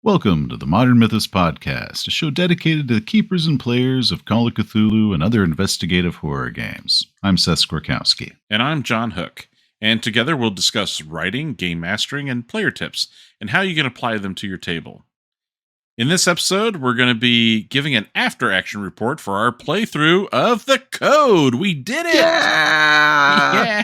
Welcome to the Modern Mythos Podcast, a show dedicated to the keepers and players of Call of Cthulhu and other investigative horror games. I'm Seth Skorkowski. And I'm John Hook. And together we'll discuss writing, game mastering, and player tips, and how you can apply them to your table. In this episode, we're going to be giving an after-action report for our playthrough of The Code. We did it! Yeah!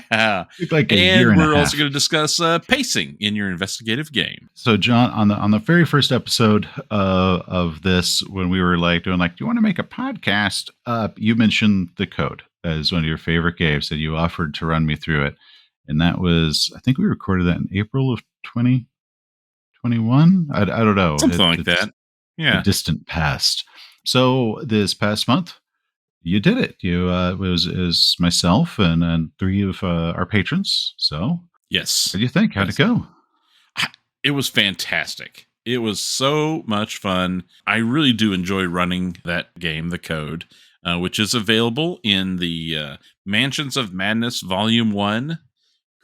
Like a year and and we're a also half. going to discuss pacing in your investigative game. So, John, on the very first episode of this, when we were doing do you want to make a podcast? You mentioned The Code as one of your favorite games, and you offered to run me through it. And that was, I think we recorded that in April of 2021. I don't know. Something like that. Yeah. A distant past. So this past month, you did it. You it was myself and three of our patrons. So yes, what do you think? How'd it go? It was fantastic. It was so much fun. I really do enjoy running that game, The Code, which is available in the Mansions of Madness Volume 1,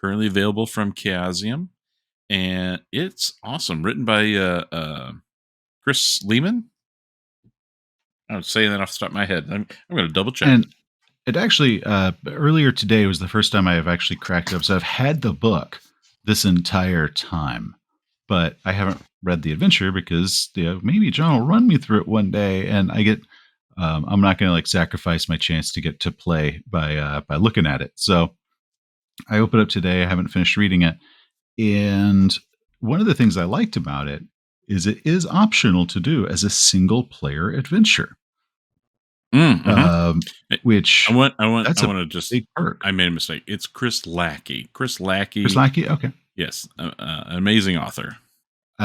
currently available from Chaosium. And it's awesome. Written by Chris Lehman. I'm saying that off the top of my head. I'm going to double check. And it actually, earlier today was the first time I have actually cracked it up. So I've had the book this entire time, but I haven't read the adventure because maybe John will run me through it one day, and I get. I'm not going to sacrifice my chance to get to play by looking at it. So I opened up today. I haven't finished reading it, and one of the things I liked about it is optional to do as a single player adventure. Which I want to just big perk. I made a mistake. It's Chris Lackey. Chris Lackey. Okay. Yes, an amazing author.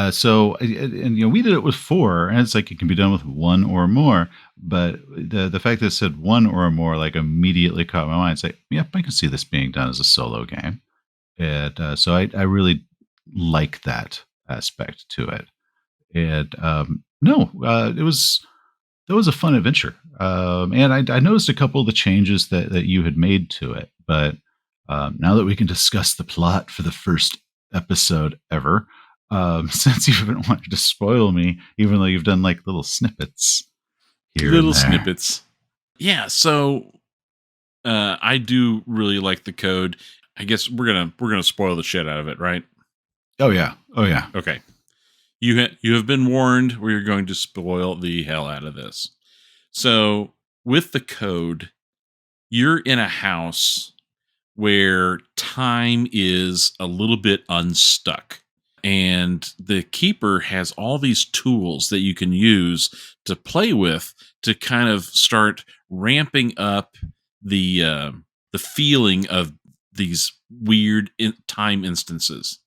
So we did it with 4, and it's it can be done with 1 or more. But the fact that it said 1 or more immediately caught my mind. It's yep, I can see this being done as a solo game. And so I really like that aspect to it. And it was a fun adventure. And I noticed a couple of the changes that you had made to it. But now that we can discuss the plot for the first episode ever, since you haven't wanted to spoil me, even though you've done little snippets here. Little snippets. Yeah, so I do really like The Code. I guess we're gonna spoil the shit out of it, right? Oh yeah. Okay. You have been warned. We're going to spoil the hell out of this. So with The Code, you're in a house where time is a little bit unstuck. And the keeper has all these tools that you can use to play with to kind of start ramping up the feeling of these weird time instances.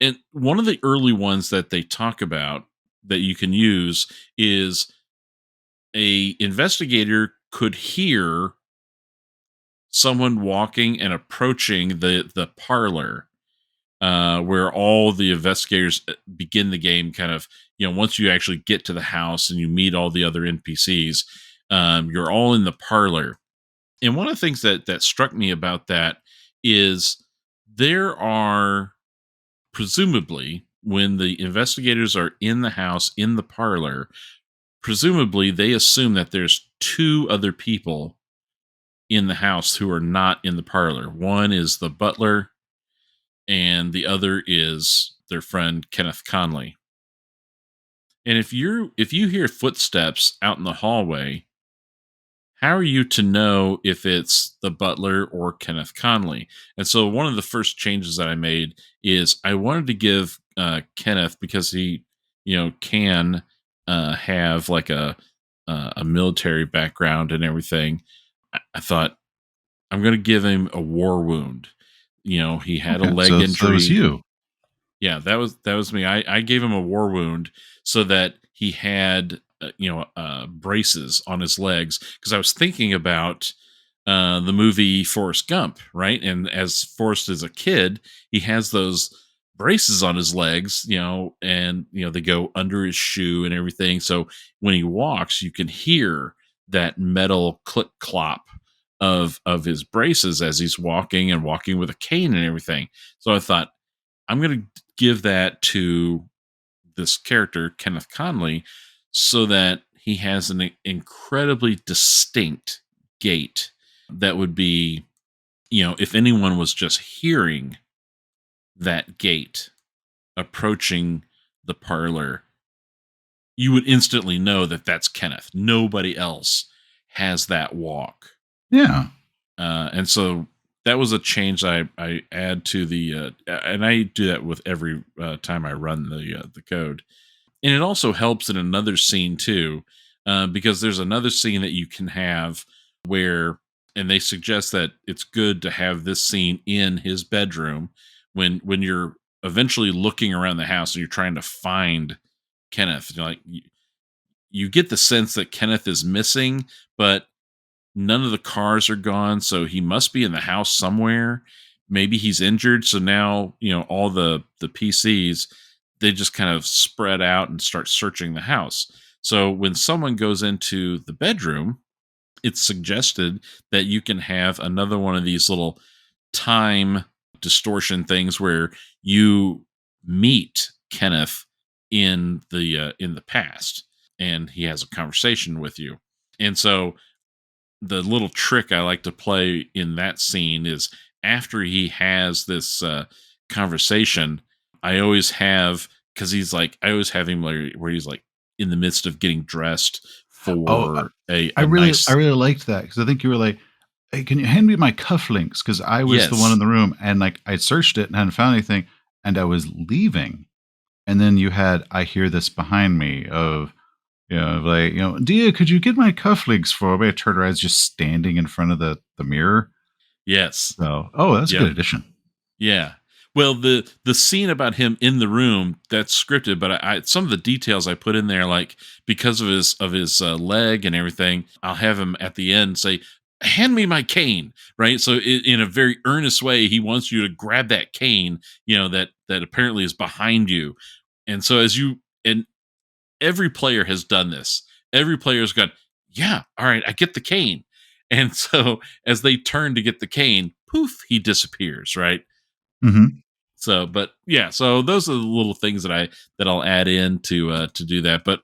And one of the early ones that they talk about that you can use is a investigator could hear someone walking and approaching the parlor where all the investigators begin the game. Kind of, once you actually get to the house and you meet all the other NPCs, you're all in the parlor. And one of the things that struck me about that is there are, presumably, when the investigators are in the house, in the parlor, presumably they assume that there's 2 other people in the house who are not in the parlor. One is the butler, and the other is their friend Kenneth Conley. And if you hear footsteps out in the hallway, how are you to know if it's the butler or Kenneth Conley? And so one of the first changes that I made is I wanted to give Kenneth, because he can have a military background and everything. I thought, I'm going to give him a war wound. He had a leg injury. So that was you. Yeah, that was me. I gave him a war wound so that he had braces on his legs, because I was thinking about the movie Forrest Gump, right? And as Forrest is a kid, he has those braces on his legs, and they go under his shoe and everything. So when he walks, you can hear that metal clip clop of his braces as he's walking with a cane and everything. So I thought, I'm going to give that to this character Kenneth Conley, so that he has an incredibly distinct gait that would be, if anyone was just hearing that gait approaching the parlor, you would instantly know that that's Kenneth. Nobody else has that walk. Yeah. And so that was a change I add to the, and I do that with every time I run the code. And it also helps in another scene too, because there's another scene that you can have where, and they suggest that it's good to have this scene in his bedroom when you're eventually looking around the house and you're trying to find Kenneth. Like you get the sense that Kenneth is missing, but none of the cars are gone, so he must be in the house somewhere. Maybe he's injured, so now all the PCs, they just kind of spread out and start searching the house. So when someone goes into the bedroom, it's suggested that you can have another one of these little time distortion things where you meet Kenneth in the past, and he has a conversation with you. And so the little trick I like to play in that scene is after he has this conversation, I always have, because I always have him where he's like in the midst of getting dressed Oh, for I a I nice. really liked that because I think you were like, "Hey, can you hand me my cufflinks?" Because I was the one Yes. in the room and like I searched it and hadn't found anything, and I was leaving, and then you had I hear this behind me of like Dia, could you get my cufflinks for me? I turned around, I was just standing in front of the mirror. Yes. So, oh, that's a good Yep. addition. Yeah. Well, the scene about him in the room, that's scripted, but I some of the details I put in there, like because of his leg and everything, I'll have him at the end say, "Hand me my cane," right? So in a very earnest way, he wants you to grab that cane, that apparently is behind you. And so and every player has done this. Every player's gone, "Yeah, all right, I get the cane." And so as they turn to get the cane, poof, he disappears, right? Hmm. So, but yeah, so those are the little things that I'll add in to do that. But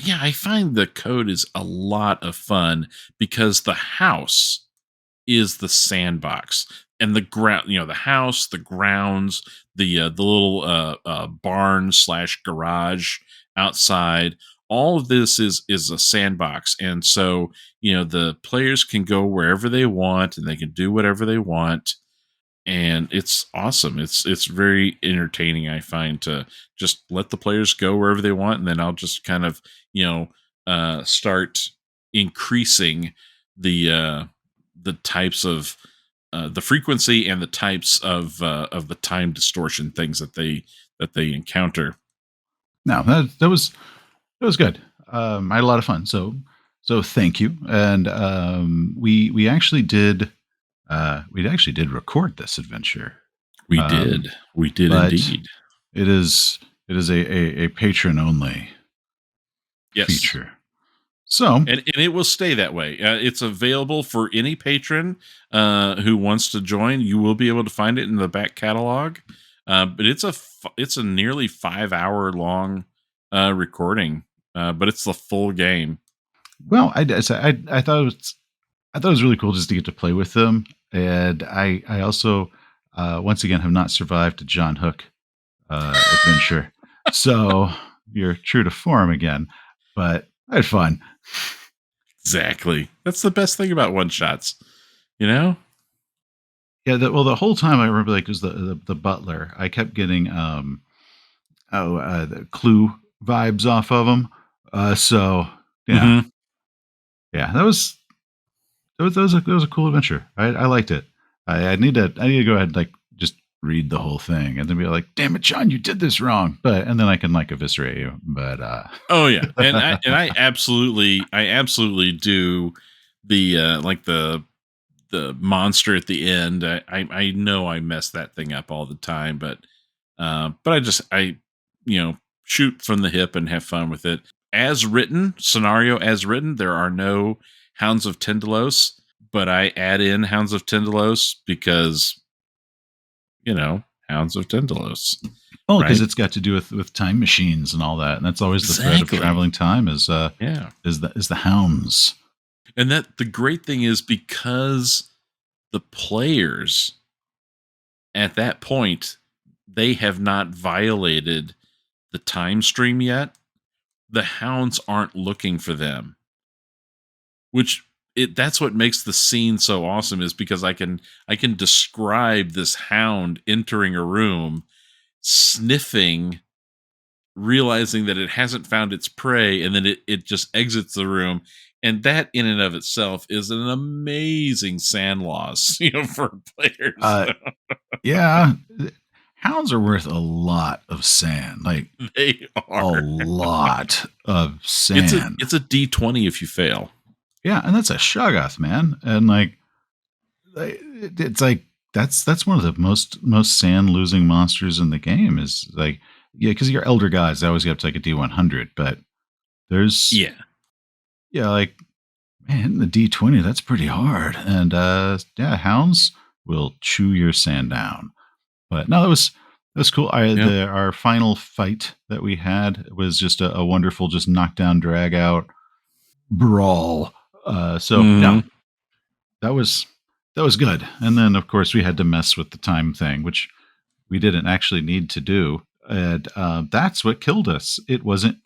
yeah, I find the code is a lot of fun because the house is the sandbox, and the ground, the house, the grounds, the little barn slash garage outside. All of this is a sandbox, and so the players can go wherever they want and they can do whatever they want, and it's awesome. It's very entertaining, I find, to just let the players go wherever they want, and then I'll just kind of start increasing the types of the frequency and the types of the time distortion things that they encounter. No, that was good. I had a lot of fun. So thank you. And we actually did we actually did record this adventure. Um, We did but indeed. it is a patron only Yes. feature. So And it will stay that way. It's available for any patron who wants to join. You will be able to find it in the back catalog, but it's a nearly 5 hour long recording, but it's the full game. well, I thought I thought it was really cool just to get to play with them, and I also once again have not survived a John Hook adventure. So you're true to form again, but I had fun. Exactly. That's the best thing about one shots. You know? Yeah, well, the whole time I remember, like, it was the butler. I kept getting the Clue vibes off of him. So yeah, Hmm. yeah, that was a cool adventure. I liked it. I need to go ahead and like just read the whole thing and then be like, damn it, John, you did this wrong. But and then I can like eviscerate you. But Oh yeah, and I absolutely do the like the monster at the end. I know I mess that thing up all the time, but I shoot from the hip and have fun with it. As written, scenario as written, there are no Hounds of Tendalos, but I add in Hounds of Tendalos because Hounds of Tendalos. Oh, because right? it's got to do with time machines and all that, and that's always the threat of Exactly. traveling time Yeah. is the hounds. And that the great thing is because the players at that point, they have not violated the time stream yet. The hounds aren't looking for them, which that's what makes the scene so awesome is because I can describe this hound entering a room, sniffing, realizing that it hasn't found its prey, and then it just exits the room. And that in and of itself is an amazing sand loss, for players. Uh, yeah, hounds are worth a lot of sand, like They a are. lot of It's a sand. it's a D20 if you fail. Yeah, and that's a shoggoth, man, and like it's like that's one of the most sand losing monsters in the game. Is like yeah, because your elder guys they always get up to like a D100, but there's Yeah. yeah like man the D20 that's pretty hard, and yeah, hounds will chew your sand down. But no, that was cool. Yep. Our final fight that we had was just a wonderful, just knockdown, drag out brawl. So yeah, Mhm. that was that was good. And then of course we had to mess with the time thing, which we didn't actually need to do. And that's what killed us. It wasn't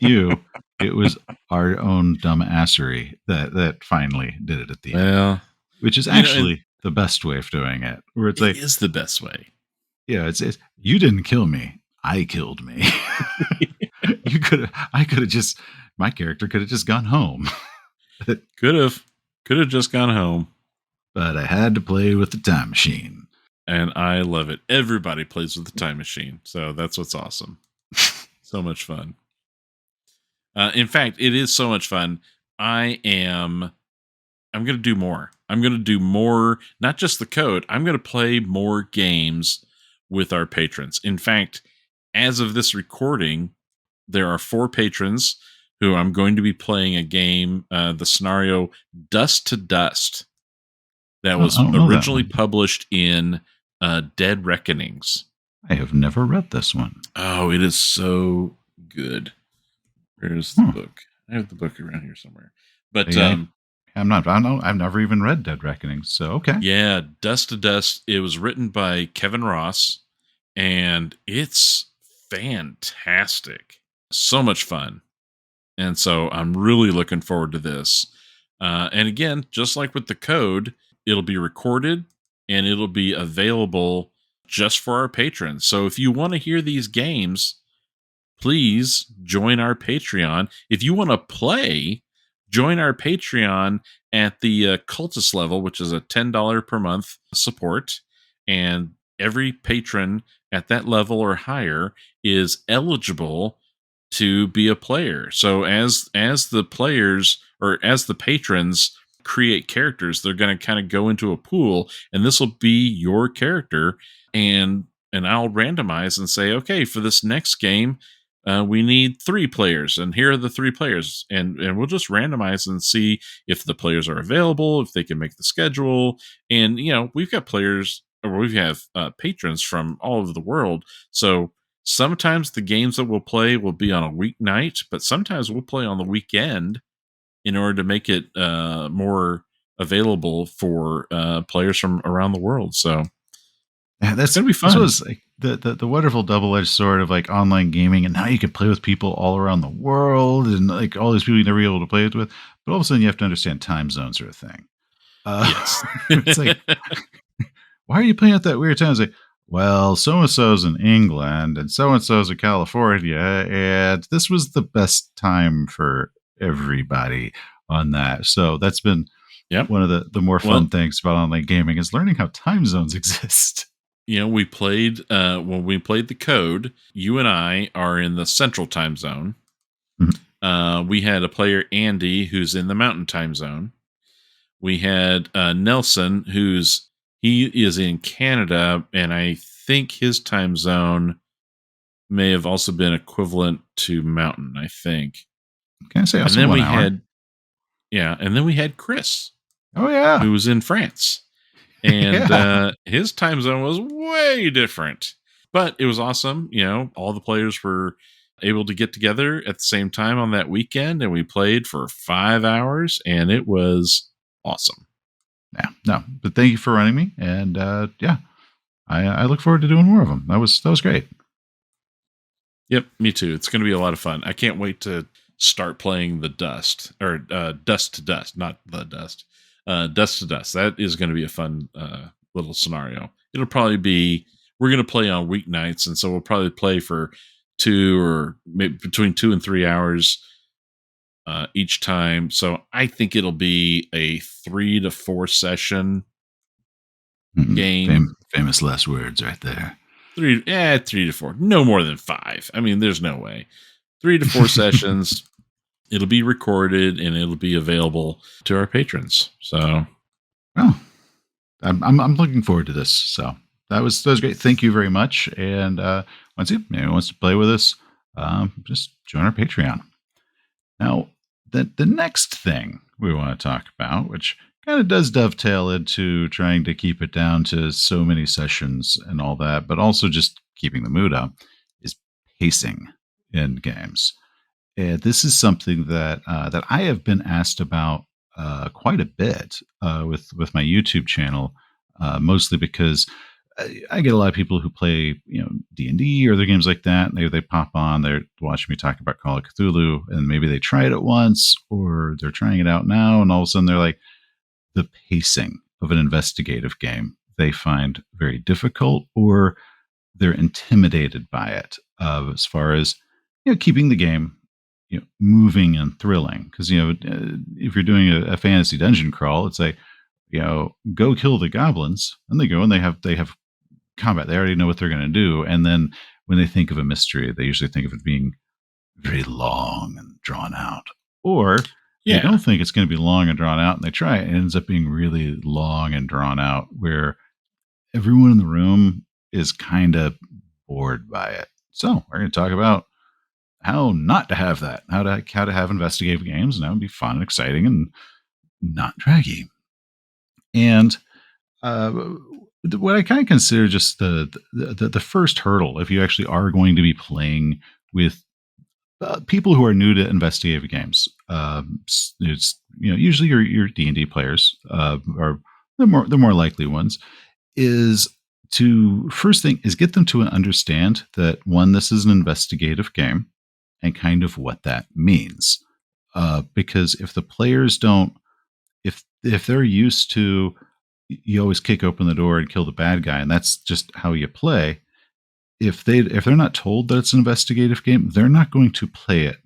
you. It was our own dumbassery that finally did it at the end, Well, which is and actually the best way of doing it. Where it's it like is the best way. yeah, it's you didn't kill me. I killed me. You could have. I could have just. My character could have just gone home, but Could have just gone home. I had to play with the time machine. And I love it. Everybody plays with the time machine. So that's what's awesome. So much fun. In fact, it is so much fun. I am I'm going to do more. I'm going to do more, not just the code. I'm going to play more games with our patrons. In fact, as of this recording, there are 4 patrons who I'm going to be playing a game, the scenario Dust to Dust, that I was don't know that originally one. published in Dead Reckonings. I have never read this one. Oh, it is so good. Where's the Hmm. book? I have the book around here somewhere. But Yeah, I'm not. I don't know. I've never even read Dead Reckonings. So okay. yeah, Dust to Dust. It was written by Kevin Ross, and it's fantastic. So much fun. And so I'm really looking forward to this. And again, just like with the code, it'll be recorded and it'll be available just for our patrons. So if you want to hear these games, please join our Patreon. If you want to play, join our Patreon at the cultist level, which is a $10 per month support. And every patron at that level or higher is eligible to be a player. So as the players or as the patrons create characters, they're going to kind of go into a pool, and this will be your character. And I'll randomize and say, okay, for this next game, we need 3 players, and here are the 3 players, and we'll just randomize and see if the players are available, if they can make the schedule. And we've got players, or we have patrons from all over the world. So sometimes the games that we'll play will be on a weeknight, but sometimes we'll play on the weekend in order to make it more available for players from around the world. So Yeah, it's gonna be this fun. was like the wonderful double edged sword of like online gaming, and now you can play with people all around the world, and like all these people you never be able to play it with. But all of a sudden, you have to understand time zones are a thing. Yes. It's like why are you playing at that weird time? It's like, well, so and so's in England and so in California, and this was the best time for everybody on that. So that's been Yep. one of the more fun Well, things about online gaming is learning how time zones exist. we played when we played the code. You and I are in the central time zone. Mhm. We had a player, Andy, who's in the mountain time zone. We had Nelson, he is in Canada, and I think his time zone may have also been equivalent to mountain, I think. Can I say And also then 1 we hour? had yeah, and then we had Chris, Oh yeah, who was in France. And yeah. his time zone was way different. But it was awesome. All the players were able to get together at the same time on that weekend, and we played for 5 hours, and it was awesome. Yeah, no, but thank you for running me, and yeah, I look forward to doing more of them. That was great. Yep, me too. It's going to be a lot of fun. I can't wait to start playing the Dust or Dust to Dust, not the Dust. Dust to Dust. That is going to be a fun little scenario. It'll probably be we're going to play on weeknights, and so we'll probably play for between 2 and 3 hours each time. So I think it'll be a 3 to 4 session game. Famous last words right there. 3 to 4, no more than 5. I mean, there's no way. 3 to 4 sessions. It'll be recorded and it'll be available to our patrons. So, Oh, I'm looking forward to this. So that was great. Thank you very much. And once anyone wants to play with us, just join our Patreon. Now, the next thing we want to talk about, which kind of does dovetail into trying to keep it down to so many sessions and all that, but also just keeping the mood up, is pacing in games. And this is something that I have been asked about quite a bit with my YouTube channel, mostly because I get a lot of people who play, D&D or other games like that. They pop on, they're watching me talk about Call of Cthulhu, and maybe they tried it once or they're trying it out now, and all of a sudden they're like, the pacing of an investigative game they find very difficult, or they're intimidated by it, as far as keeping the game moving and thrilling. Because if you're doing a fantasy dungeon crawl, it's like go kill the goblins, and they go and they have combat. They already know what they're going to do, and then when they think of a mystery, they usually think of it being very long and drawn out, or they yeah. don't think it's going to be long and drawn out, and they try it, and it ends up being really long and drawn out, where everyone in the room is kind of bored by it. So we're going to talk about how not to have that, how to have investigative games, and that would be fun and exciting and not draggy. And uh, what I kind of consider just the first hurdle, if you actually are going to be playing with people who are new to investigative games, it's usually your D&D players are the more likely ones, is to first thing is get them to understand that, one, this is an investigative game and kind of what that means. Because if the players don't, if they're used to, you always kick open the door and kill the bad guy, and that's just how you play. If they're not told that it's an investigative game, they're not going to play it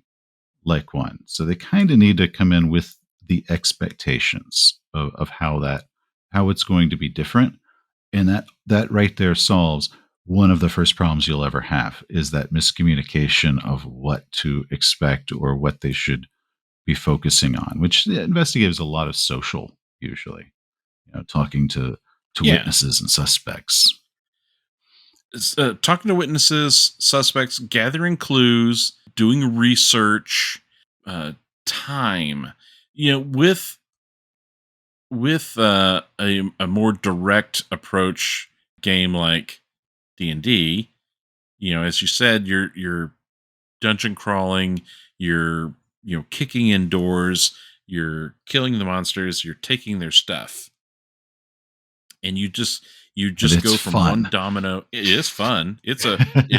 like one. So they kind of need to come in with the expectations of how it's going to be different, and that right there solves one of the first problems you'll ever have, is that miscommunication of what to expect or what they should be focusing on, which investigates a lot of social, usually, talking to Yeah. witnesses and suspects. Talking to witnesses, suspects, gathering clues, doing research, uh, time. With a more direct approach game like D&D, as you said, you're dungeon crawling, you're kicking in doors, you're killing the monsters, you're taking their stuff, and you But just it's go from one fun. domino. It is fun. It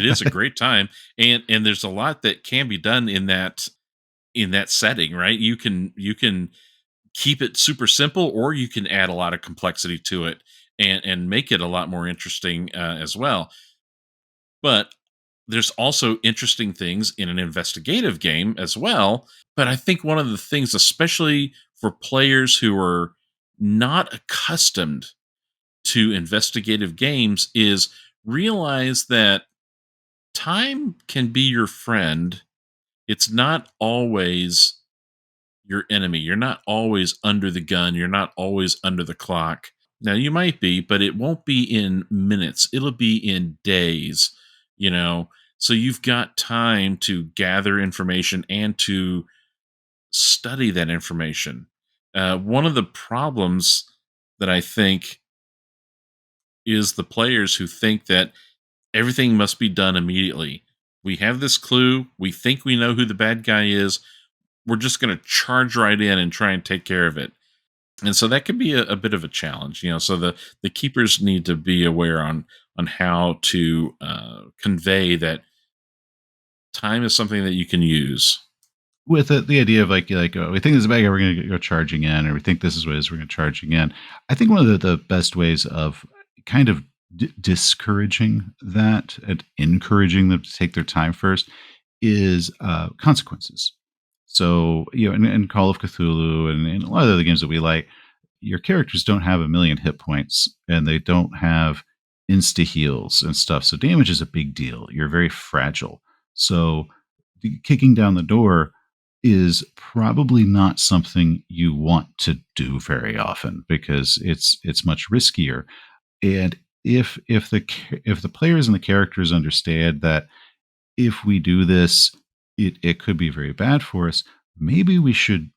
is a great time, and there's a lot that can be done in that setting, right? You can keep it super simple, or you can add a lot of complexity to it and make it a lot more interesting as well. But there's also interesting things in an investigative game as well. But I think one of the things, especially for players who are not accustomed to investigative games, is realize that time can be your friend. It's not always your enemy. You're not always under the gun. You're not always under the clock. Now, you might be, but it won't be in minutes. It'll be in days, you know? So you've got time to gather information and to study that information. One of the problems that I think is the players who think that everything must be done immediately. We have this clue. We think we know who the bad guy is. We're just going to charge right in and try and take care of it. And so that could be a bit of a challenge, so the keepers need to be aware on how to convey that time is something that you can use. With the idea of we think this is a bad guy, we're going to go charging in, or we think this is what it is, we're going to charging in. I think one of the best ways of kind of discouraging that and encouraging them to take their time first is consequences. So, in Call of Cthulhu and in a lot of the other games that we like, your characters don't have a million hit points and they don't have insta heals and stuff. So damage is a big deal. You're very fragile. So kicking down the door is probably not something you want to do very often because it's much riskier. And if the players and the characters understand that if we do this, it could be very bad for us, maybe we should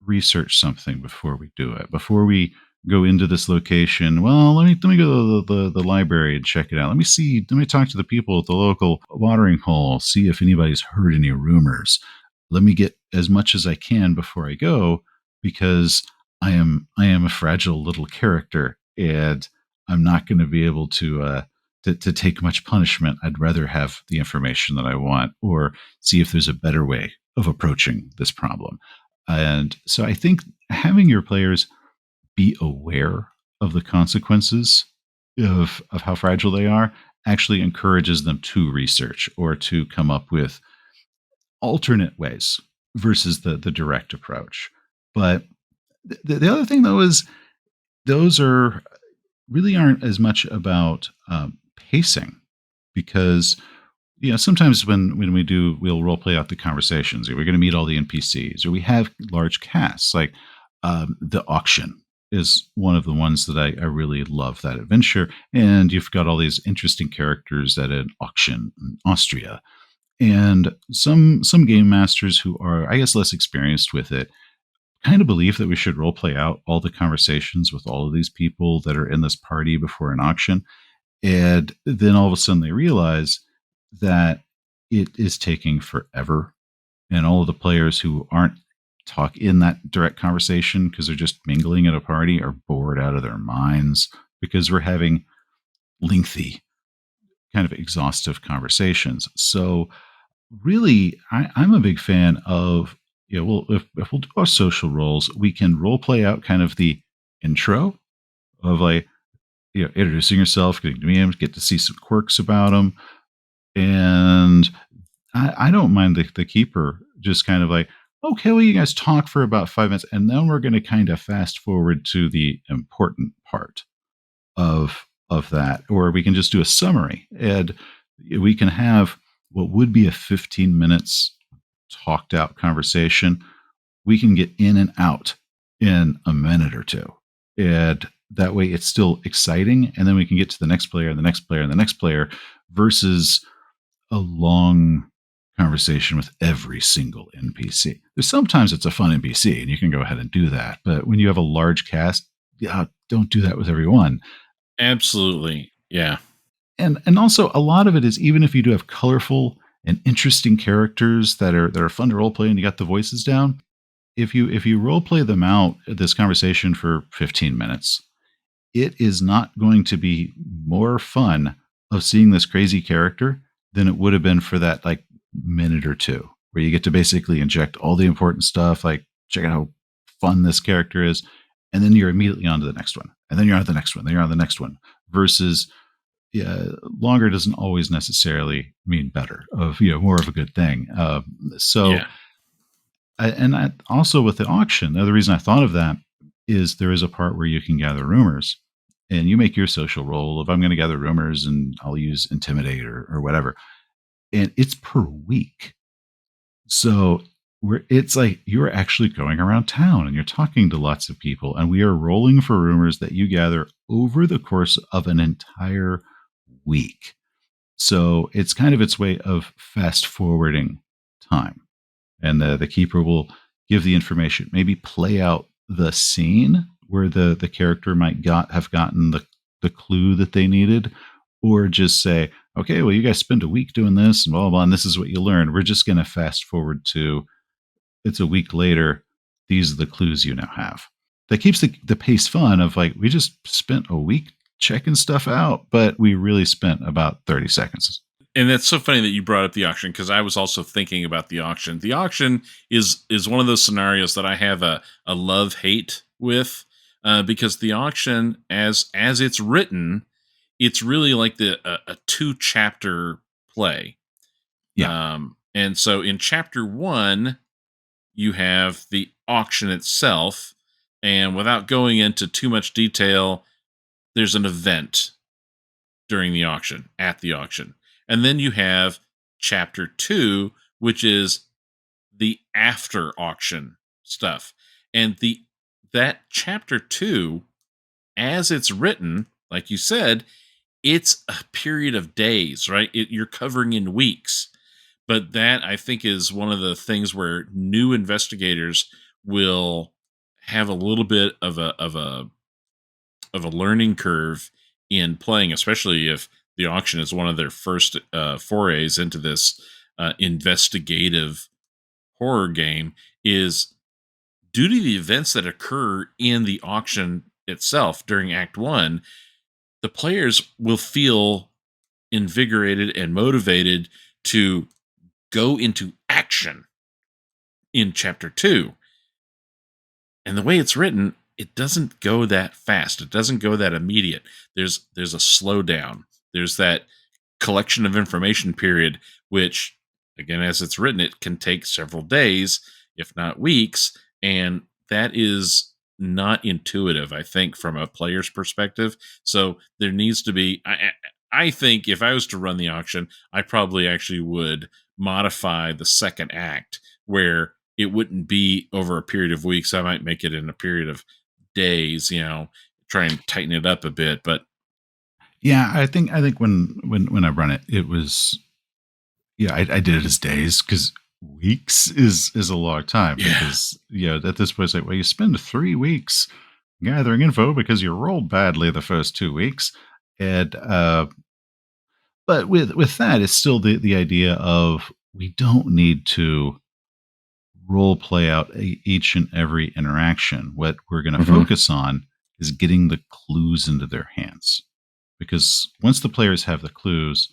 research something before we do it. Before we go into this location, well, let me go to the library and check it out. Let me talk to the people at the local watering hole, see if anybody's heard any rumors. Let me get as much as I can before I go, because I am a fragile little character and I'm not going to be able to take much punishment. I'd rather have the information that I want, or see if there's a better way of approaching this problem. And so I think having your players be aware of the consequences of how fragile they are actually encourages them to research or to come up with alternate ways versus the direct approach. But the other thing though is those are really aren't as much about pacing, because sometimes when we'll role play out the conversations, or we're going to meet all the NPCs, or we have large casts. Like the auction is one of the ones that I really love, that adventure. And you've got all these interesting characters at an auction in Austria, and some game masters who are, I guess, less experienced with it kind of believe that we should role play out all the conversations with all of these people that are in this party before an auction. And then all of a sudden they realize that it is taking forever. And all of the players who aren't talk in that direct conversation because they're just mingling at a party are bored out of their minds because we're having lengthy, kind of exhaustive conversations. So really, I'm a big fan of, well, if we'll do our social roles, we can role play out kind of the intro of like, introducing yourself, getting to meet him, get to see some quirks about him. And I don't mind the keeper just kind of like, okay, well, you guys talk for about 5 minutes, and then we're going to kind of fast forward to the important part of that, or we can just do a summary, and we can have what would be a 15 minutes talked out conversation. We can get in and out in a minute or two, and that way it's still exciting, and then we can get to the next player and the next player and the next player, versus a long conversation with every single NPC. There's sometimes it's a fun NPC and you can go ahead and do that. But when you have a large cast, yeah, don't do that with everyone. Absolutely. Yeah. And also a lot of it is, even if you do have colorful and interesting characters that are fun to role play and you got the voices down, if you role play them out this conversation for 15 minutes, it is not going to be more fun of seeing this crazy character than it would have been for that like minute or two where you get to basically inject all the important stuff, like check out how fun this character is, and then you're immediately on to the next one, and then you're on to the next one, then you're on to the next one. Versus, yeah, longer doesn't always necessarily mean better, of more of a good thing. So Yeah. Also with the auction, the other reason I thought of that is there is a part where you can gather rumors, and you make your social role of, I'm going to gather rumors and I'll use intimidate or whatever. And it's per week. So it's like you're actually going around town and you're talking to lots of people, and we are rolling for rumors that you gather over the course of an entire week. So it's kind of its way of fast forwarding time. And the keeper will give the information, maybe play out the scene where the character might have gotten the clue that they needed, or just say, okay, well, you guys spend a week doing this and blah, blah, blah, and this is what you learn. We're just going to fast forward to it's a week later. These are the clues you now have. That keeps the pace fun of like, we just spent a week checking stuff out, but we really spent about 30 seconds. And that's so funny that you brought up the auction, because I was also thinking about the auction. The auction is one of those scenarios that I have a love hate with, because the auction, as it's written, it's really like a 2 chapter play. Yeah. And so in chapter 1, you have the auction itself, and without going into too much detail, there's an event during the auction, at the auction. And then you have chapter 2, which is the after auction stuff. And the that chapter 2, as it's written, like you said, it's a period of days, right? You're covering in weeks. But that, I think, is one of the things where new investigators will have a little bit of a learning curve in playing, especially if the auction is one of their first forays into this investigative horror game. Is due to the events that occur in the auction itself during Act One, the players will feel invigorated and motivated to go into action in Chapter Two. And the way it's written, it doesn't go that fast. It doesn't go that immediate. There's a slowdown. There's that collection of information period, which, again, as it's written, it can take several days, if not weeks, and that is not intuitive, I think, from a player's perspective. So there needs to be. I think if I was to run the auction, I probably actually would modify the second act where it wouldn't be over a period of weeks. I might make it in a period of days, try and tighten it up a bit. But Yeah, I think when I run it, it was yeah, I did it as days because weeks is a long time yeah, because at this point it's like, well, you spend 3 weeks gathering info because you rolled badly the first 2 weeks, and but with that, it's still the idea of we don't need to role play out each and every interaction. What we're going to hmm focus on is getting the clues into their hands because once the players have the clues,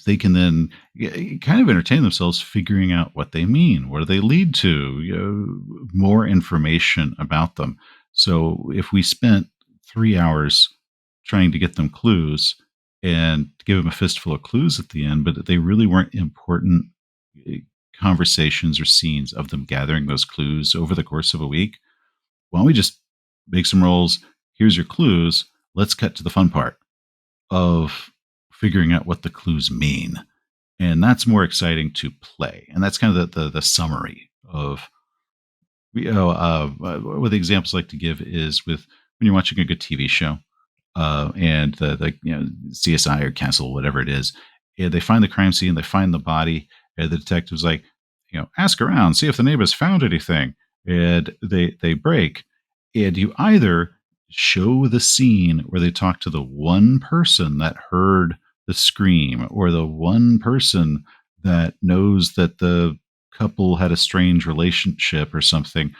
they can then kind of entertain themselves figuring out what they mean. What do they lead to? More information about them. So if we spent 3 hours trying to get them clues and give them a fistful of clues at the end, but they really weren't important uh, conversations or scenes of them gathering those clues over the course of a week, why don't we just make some rolls? Here's your clues. Let's cut to the fun part of figuring out what the clues mean. And that's more exciting to play. And that's kind of the summary of what the examples I like to give is with when you're watching a good TV show, and the CSI or Castle, whatever it is, and they find the crime scene, they find the body, and the detective's like, ask around, see if the neighbors found anything, and they break, and you either show the scene where they talk to the one person that heard the scream, or the one person that knows that the couple had a strange relationship or something,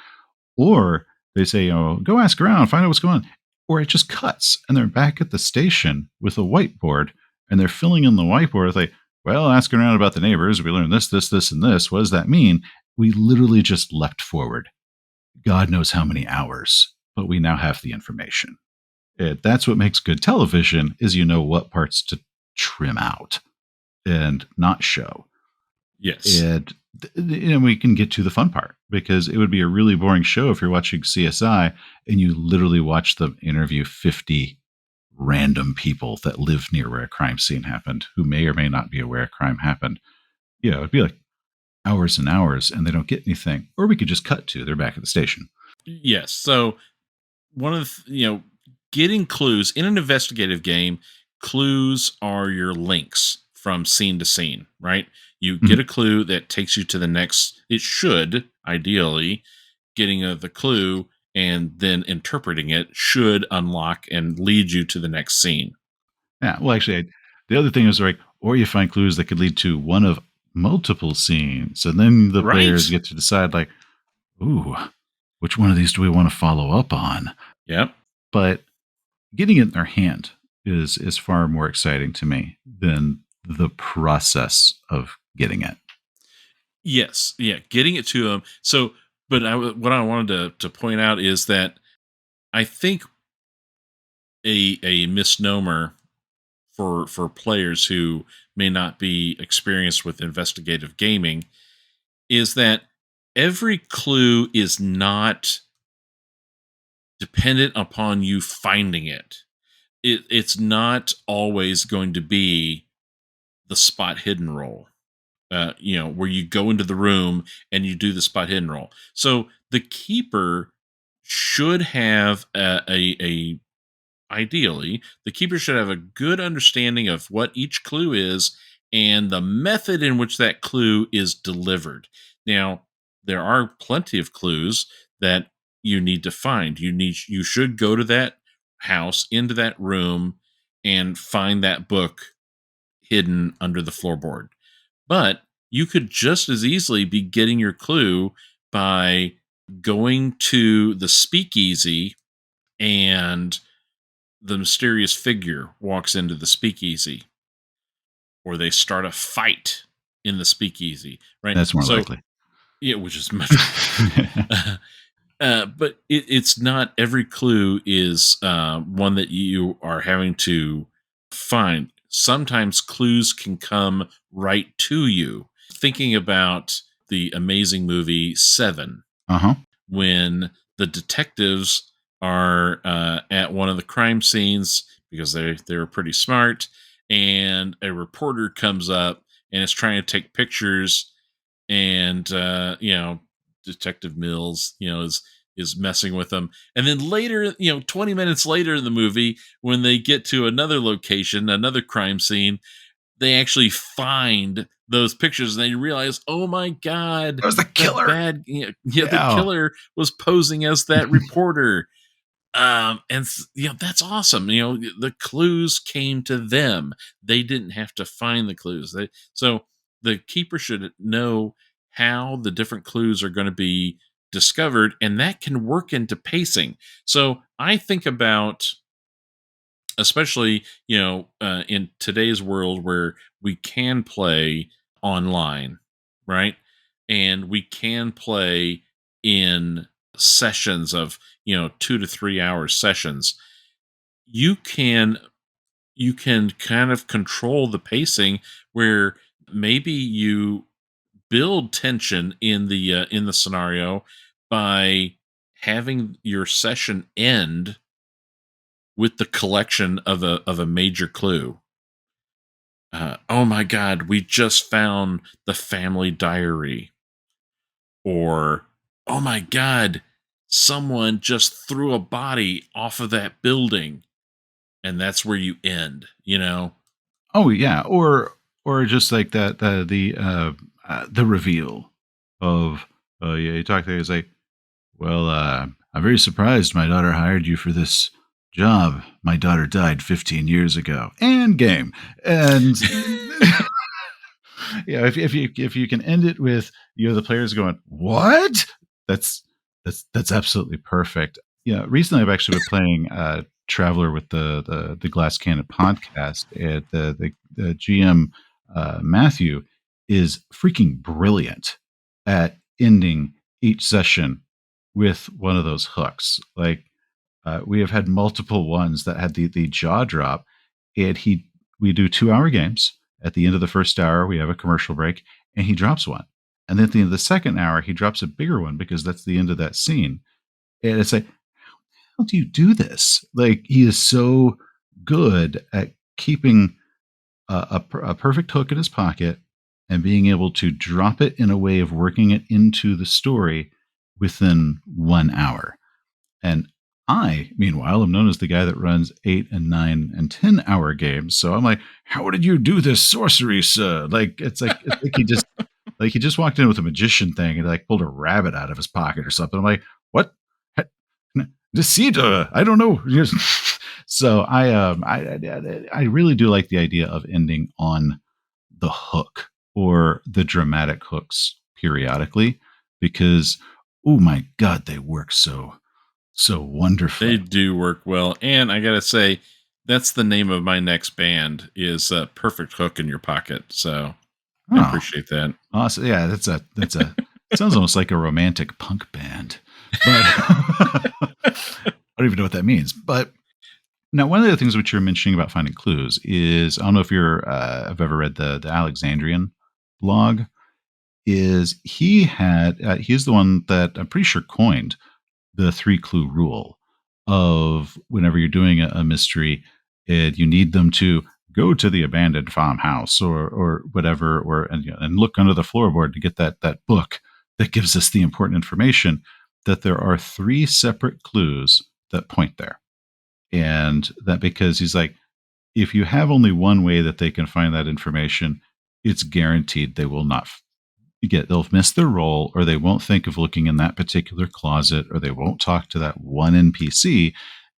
or they say, go ask around, find out what's going on. Or it just cuts and they're back at the station with a whiteboard and they're filling in the whiteboard with like, well, asking around about the neighbors. We learned this, this, this, and this. What does that mean? We literally just leapt forward. God knows how many hours, but we now have the information. That's what makes good television is what parts to trim out and not show. yes, And we can get to the fun part because it would be a really boring show if you're watching CSI and you literally watch them interview 50 random people that live near where a crime scene happened who may or may not be aware a crime happened. It'd be like hours and hours and they don't get anything. Or we could just cut to they're back at the station. yes. So one of getting clues in an investigative game, clues are your links from scene to scene, right? You get Mhm. a clue that takes you to the next. It should ideally getting the clue and then interpreting it should unlock and lead you to the next scene. Yeah. Well, actually, the other thing is like, or you find clues that could lead to one of multiple scenes, and then the players Right. get to decide like, ooh, which one of these do we want to follow up on? Yep. But getting it in their hand is far more exciting to me than the process of getting it. Yes. Yeah. Getting it to them. So, but what I wanted to point out is that I think a misnomer for players who may not be experienced with investigative gaming is that every clue is not dependent upon you finding it. It's not always going to be the spot hidden roll. Where you go into the room and you do the spot hidden roll. So the keeper should have a ideally, the keeper should have a good understanding of what each clue is and the method in which that clue is delivered. Now, there are plenty of clues that you need to find. You should go to that house, into that room, and find that book hidden under the floorboard. But you could just as easily be getting your clue by going to the speakeasy and the mysterious figure walks into the speakeasy, or they start a fight in the speakeasy, right? That's more So, likely. yeah, which is much more likely. But it's not every clue is one that you are having to find. Sometimes clues can come right to you. Thinking about the amazing movie Seven, Uh-huh. when the detectives are at one of the crime scenes because they're pretty smart, and a reporter comes up and is trying to take pictures, and Detective Mills is messing with them, and then later, 20 minutes later in the movie, when they get to another location, another crime scene, they actually find those pictures and they realize, oh my god, That was the killer. the Yeah. killer was posing as that reporter. That's awesome. The clues came to them. They didn't have to find the clues. So the keeper should know how the different clues are going to be discovered, and that can work into pacing. So I think about, especially in today's world where we can play online, right? And we can play in sessions of 2 to 3 hour sessions. You can you can kind of control the pacing, where maybe you build tension in the scenario by having your session end with the collection of a major clue. Oh my god, we just found the family diary. Or, oh my god, someone just threw a body off of that building. And that's where you end. Oh yeah, or just like that the reveal of yeah, you talk to it's like, well, I'm very surprised my daughter hired you for this job. My daughter died 15 years ago. And game. And yeah, if you can end it with the players going, "What?" That's that's absolutely perfect. Yeah, recently I've actually been playing Traveler with the Glass Cannon podcast, and the GM Matthew is freaking brilliant at ending each session with one of those hooks. Like we have had multiple ones that had the jaw drop, and we do 2 hour games. At the end of the first hour, we have a commercial break, and he drops one. And then at the end of the second hour, he drops a bigger one because that's the end of that scene. And it's like, how do you do this? Like, he is so good at keeping a perfect hook in his pocket and being able to drop it in a way of working it into the story within 1 hour. And I, meanwhile, am known as the guy that runs 8 and 9 and 10 hour games. So I'm like, how did you do this sorcery, sir? It's like he just walked in with a magician thing and like pulled a rabbit out of his pocket or something. I'm like, what? Deceit? I don't know. So I really do like the idea of ending on the hook or the dramatic hooks periodically because oh my god, they work so They wonderfully. do work well, and I gotta say, that's the name of my next band is Perfect Hook in Your Pocket. So I Oh, appreciate that. awesome. Yeah, that's a sounds almost like a romantic punk band. But I don't even know what that means. But now, one of the things which you're mentioning about finding clues is I don't know if you're have ever read the Alexandrian blog. Is he's the one that I'm pretty sure coined the three clue rule of whenever you're doing a mystery, you need them to go to the abandoned farmhouse or whatever, or and look under the floorboard to get that book that gives us the important information. That there are three separate clues that point there, and that because he's like, if you have only one way that they can find that information, it's guaranteed they will not they'll miss their role, or they won't think of looking in that particular closet, or they won't talk to that one NPC,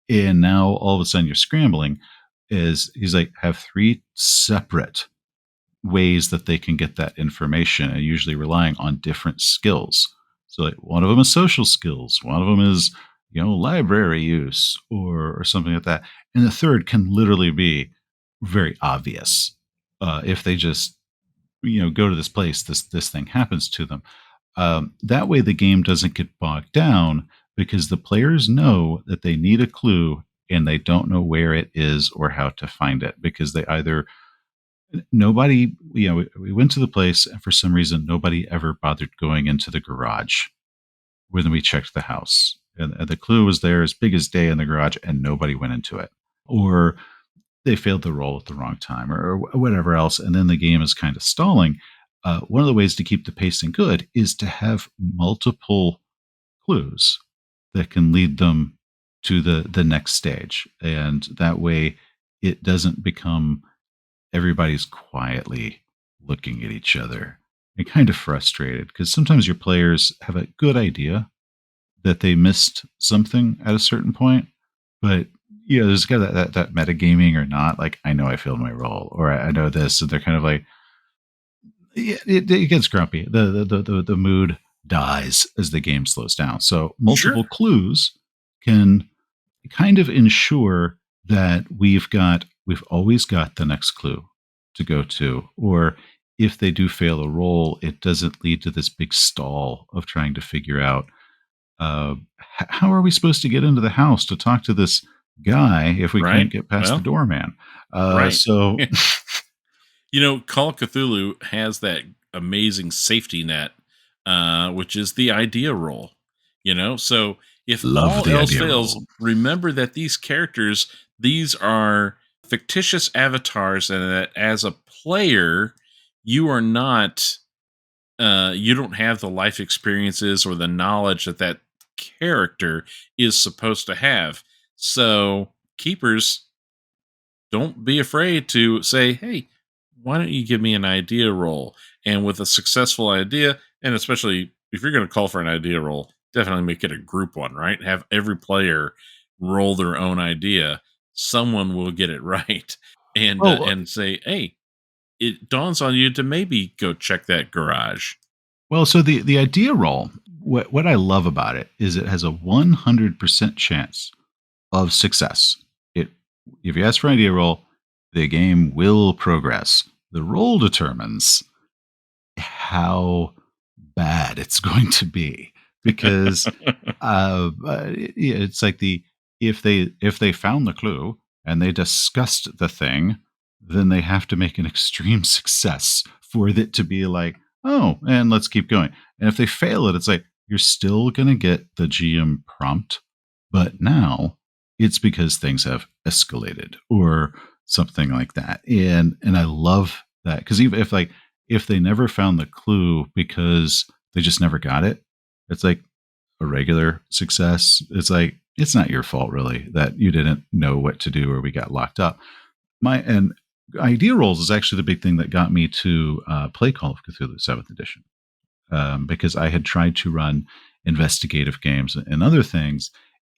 and now all of a sudden you're scrambling. Is he's like, have three separate ways that they can get that information, and usually relying on different skills. So like one of them is social skills, one of them is library use or something like that, and the third can literally be very obvious. If they just go to this place, this thing happens to them. That way, the game doesn't get bogged down because the players know that they need a clue and they don't know where it is or how to find it because they either nobody we went to the place and for some reason nobody ever bothered going into the garage when we checked the house, and the clue was there as big as day in the garage and nobody went into it, or they failed the roll at the wrong time or whatever else, and then the game is kind of stalling. One of the ways to keep the pacing good is to have multiple clues that can lead them to the next stage, and that way it doesn't become everybody's quietly looking at each other and kind of frustrated because sometimes your players have a good idea that they missed something at a certain point, but there's kind of that metagaming or not. Like, I know I failed my role, or I know this, and they're kind of like, yeah, it gets grumpy. The mood dies as the game slows down. So Sure. multiple clues can kind of ensure that we've always got the next clue to go to, or if they do fail a roll, it doesn't lead to this big stall of trying to figure out how are we supposed to get into the house to talk to this guy if we Right. can't get past the Well, doorman? right. So, Call of Cthulhu has that amazing safety net, which is the idea roll. So if love all the else idea fails, roll. remember that these are fictitious avatars, and that as a player, you are not, you don't have the life experiences or the knowledge that that character is supposed to have. So keepers, don't be afraid to say, hey, why don't you give me an idea roll? And with a successful idea, and especially if you're going to call for an idea roll, definitely make it a group one, right? Have every player roll their own idea. Someone will get it right, Oh, and say, hey, it dawns on you to maybe go check that garage. well, so the idea roll, what I love about it is it has a 100% chance of success. It If you ask for an idea roll, the game will progress. The roll determines how bad it's going to be because it's like if they found the clue and they discussed the thing, then they have to make an extreme success for it to be like, oh, and let's keep going. And if they fail it, it's like you're still going to get the GM prompt, but now it's because things have escalated or something like that. And I love that because even if they never found the clue because they just never got it, it's like a regular success. It's like it's not your fault really that you didn't know what to do or we got locked up. My and idea rolls is actually the big thing that got me to play Call of Cthulhu Seventh Edition, because I had tried to run investigative games and other things,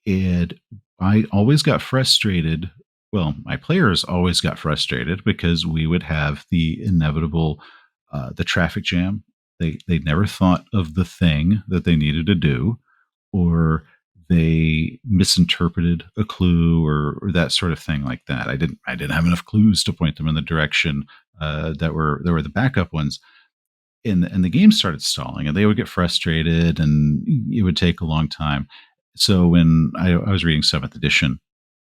and I always got frustrated. Well, my players always got frustrated because we would have the inevitable the traffic jam. They never thought of the thing that they needed to do, or they misinterpreted a clue, or that sort of thing like that. I didn't have enough clues to point them in the direction that were the backup ones, and the game started stalling, and they would get frustrated, and it would take a long time. So when I was reading seventh edition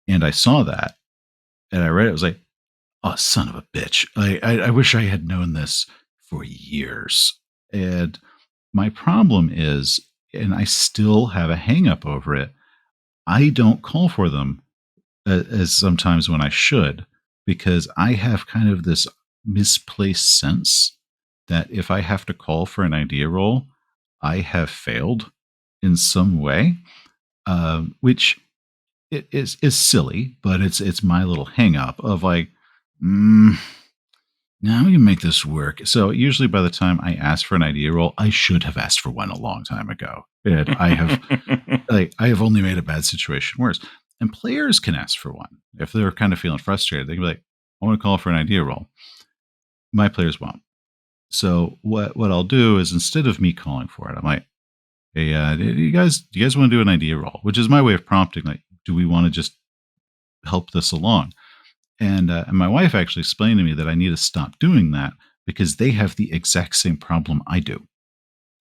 and I saw that and I read it, I was like, "Oh, son of a bitch! I wish I had known this for years." And my problem is, and I still have a hang up over it. I don't call for them as sometimes when I should, because I have kind of this misplaced sense that if I have to call for an idea roll, I have failed in some way, which it is silly, but it's my little hang up of like, mm, now we can make this work. So usually by the time I ask for an idea roll, I should have asked for one a long time ago. And I have only made a bad situation worse. And players can ask for one. If they're kind of feeling frustrated, they can be like, I want to call for an idea roll. My players won't. So what I'll do is, instead of me calling for it, I'm like, hey, do you guys want to do an idea roll? Which is my way of prompting, like, do we want to just help this along? And my wife actually explained to me that I need to stop doing that because they have the exact same problem I do.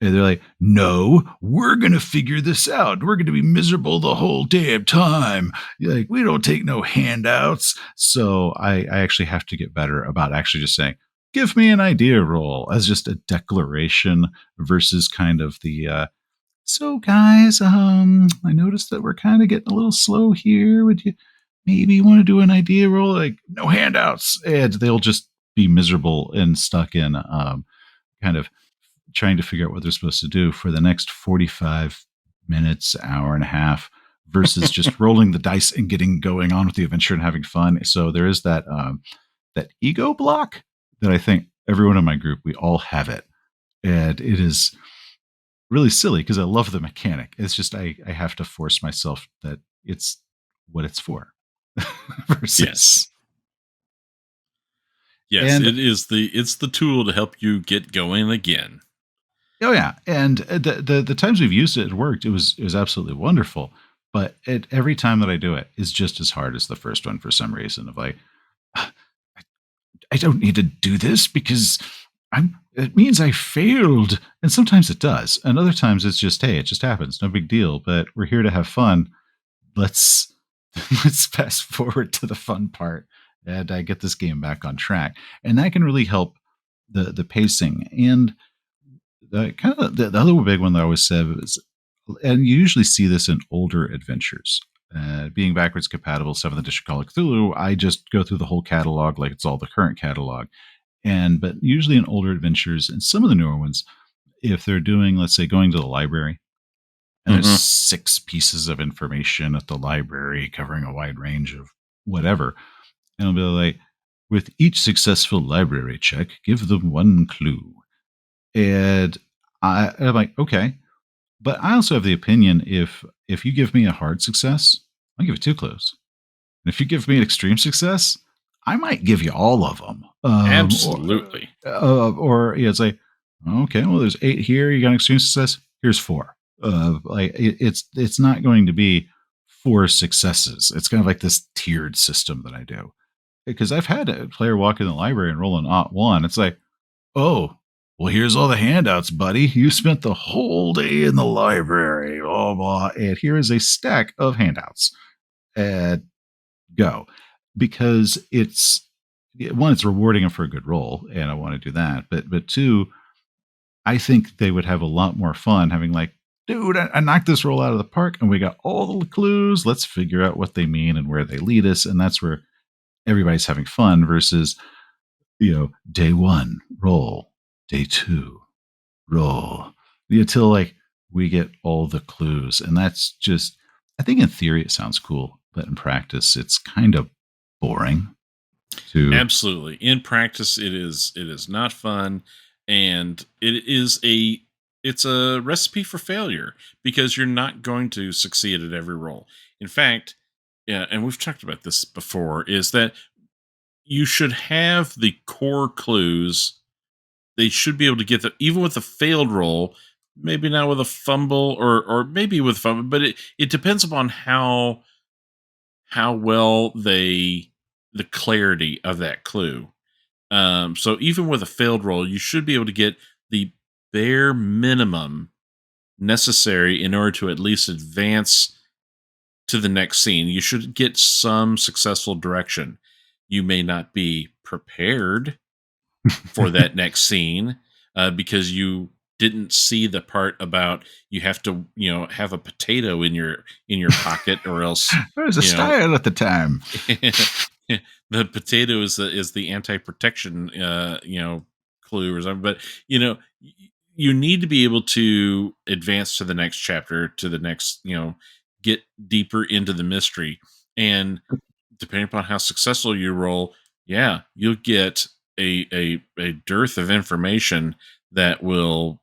And they're like, no, we're going to figure this out. We're going to be miserable the whole damn time. Like, we don't take no handouts. So I actually have to get better about actually just saying, give me an idea roll, as just a declaration versus kind of the, so guys, I noticed that we're kind of getting a little slow here. Would you maybe want to do an idea roll? Like, no handouts. And they'll just be miserable and stuck in kind of trying to figure out what they're supposed to do for the next 45 minutes, hour and a half, versus just rolling the dice and getting going on with the adventure and having fun. So there is that ego block that I think everyone in my group, we all have it. And it is really silly because I love the mechanic. It's just I have to force myself that it's what it's for. Versus Yes. Yes, and it's the tool to help you get going again. oh yeah, and the times we've used it, it worked. It was absolutely wonderful. But every time that I do it is just as hard as the first one for some reason. Of like, "Ah, I don't need to do this because I'm. It means I failed, and sometimes it does, and other times it's just, hey, it just happens, no big deal. But we're here to have fun. Let's let's fast forward to the fun part and get this game back on track, and that can really help the pacing. And the kind of the other big one that I always said is, and you usually see this in older adventures. Being backwards compatible, 7th edition Call of Cthulhu, I just go through the whole catalog like it's all the current catalog. And but usually in older adventures and some of the newer ones, if they're doing, let's say, going to the library, and there's Hmm. 6 pieces of information at the library covering a wide range of whatever, and it'll be like, with each successful library check, give them one clue. And I'm like, okay, but I also have the opinion, if you give me a hard success, I'll give you 2 clues. And if you give me an extreme success, I might give you all of them. Absolutely. Or yeah, it's like, okay, well, there's 8 here. You got an extreme success. Here's 4. Like it's not going to be 4 successes. It's kind of like this tiered system that I do, because I've had a player walk in the library and roll an ot one. It's like, oh, well, here's all the handouts, buddy. You spent the whole day in the library, blah, blah, and here is a stack of handouts. And go. Because one, it's rewarding them for a good role, and I want to do that. But two, I think they would have a lot more fun having like, dude, I knocked this roll out of the park, and we got all the clues. Let's figure out what they mean and where they lead us, and that's where everybody's having fun. Versus, day one roll, day two roll, until like we get all the clues, and that's just. I think in theory it sounds cool, but in practice it's kind of boring to. Absolutely. In practice, it is not fun, and it's a recipe for failure because you're not going to succeed at every roll. In fact, yeah, and we've talked about this before, is that you should have the core clues. They should be able to get the even with a failed roll, maybe not with a fumble or maybe with fumble, but it depends upon how well they the clarity of that clue. So even with a failed roll, you should be able to get the bare minimum necessary in order to at least advance to the next scene. You should get some successful direction. You may not be prepared for that next scene because you didn't see the part about you have to have a potato in your pocket or else There was a you know style at the time. the potato is the anti-protection clue or something. But you need to be able to advance to the next chapter, to the next get deeper into the mystery. And depending upon how successful you roll, yeah, you'll get a dearth of information that will,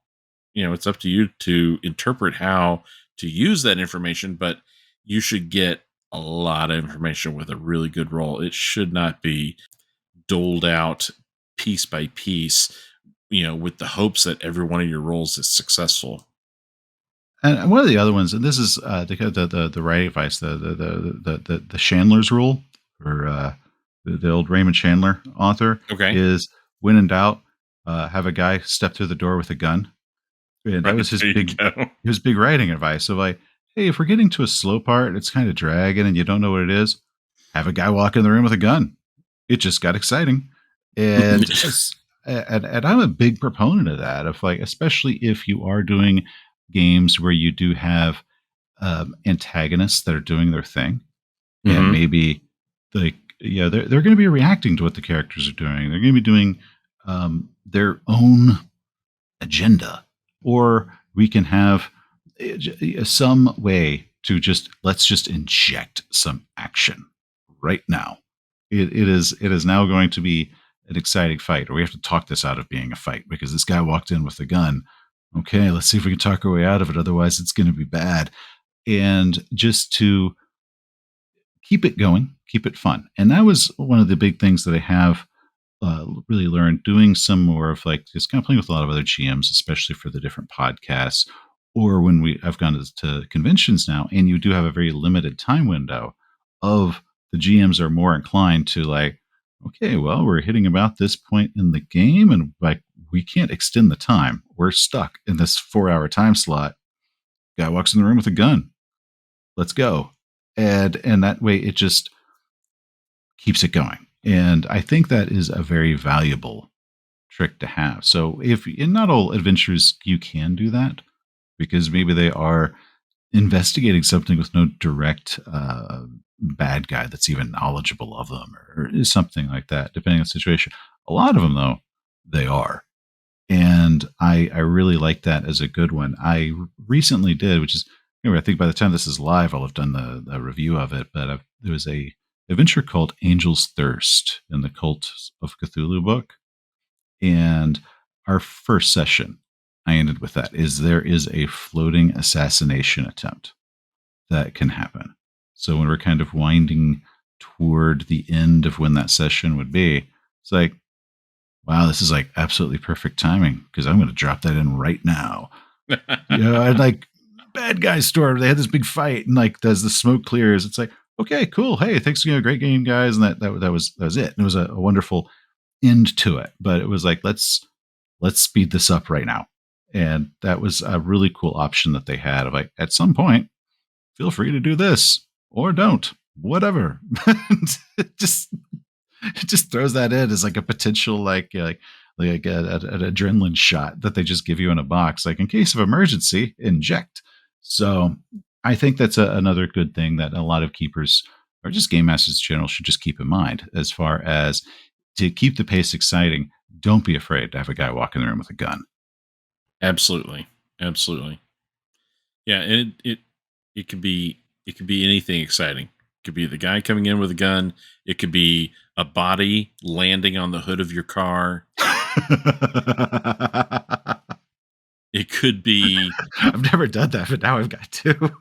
it's up to you to interpret how to use that information, but you should get a lot of information with a really good roll. It should not be doled out piece by piece, with the hopes that every one of your rolls is successful. And one of the other ones, and this is the writing advice, the Chandler's rule, or the old Raymond Chandler author, Okay. is when in doubt, have a guy step through the door with a gun. And that Right. was There you go. his big writing advice. So like, hey, if we're getting to a slow part, it's kind of dragging, and you don't know what it is, have a guy walk in the room with a gun. It just got exciting, and and I'm a big proponent of that. Of like, especially if you are doing games where you do have antagonists that are doing their thing, and Hmm. maybe like they're going to be reacting to what the characters are doing. They're going to be doing their own agenda, or we can have some way to just let's just inject some action right now. It is now going to be an exciting fight, or we have to talk this out of being a fight because this guy walked in with a gun. Okay, let's see if we can talk our way out of it. Otherwise, it's going to be bad. And just to keep it going, keep it fun. And that was one of the big things that I have really learned doing some more of like just kind of playing with a lot of other GMs, especially for the different podcasts, or when I've gone to conventions now, and you do have a very limited time window of the GMs are more inclined to like, okay, well, we're hitting about this point in the game, and like we can't extend the time. We're stuck in this 4 hour time slot. Guy walks in the room with a gun. Let's go. And that way it just keeps it going. And I think that is a very valuable trick to have. So if in not all adventures you can do that, because maybe they are investigating something with no direct bad guy that's even knowledgeable of them, or something like that, depending on the situation. A lot of them, though, they are. And I really like that as a good one. I recently did, which is, I think by the time this is live, I'll have done the review of it. But there was a adventure called Angel's Thirst in the Cult of Cthulhu book, and our first session, I ended with that. Is there is a floating assassination attempt that can happen. So when we're kind of winding toward the end of when that session would be, it's like, wow, this is like absolutely perfect timing because I'm going to drop that in right now. I'd like bad guys storm. They had this big fight, and like as the smoke clears, it's like, okay, cool. Hey, thanks for great game, guys. And that was it. And it was a wonderful end to it. But it was like, let's speed this up right now. And that was a really cool option that they had of like, at some point, feel free to do this or don't, whatever. just it just throws that in as like a potential an adrenaline shot that they just give you in a box, like in case of emergency, inject. So I think that's another good thing that a lot of keepers or just game masters in general should just keep in mind as far as to keep the pace exciting. Don't be afraid to have a guy walk in the room with a gun. Absolutely. Absolutely. Yeah, and it could be anything exciting. It could be the guy coming in with a gun. It could be a body landing on the hood of your car. It could be I've never done that, but now I've got to.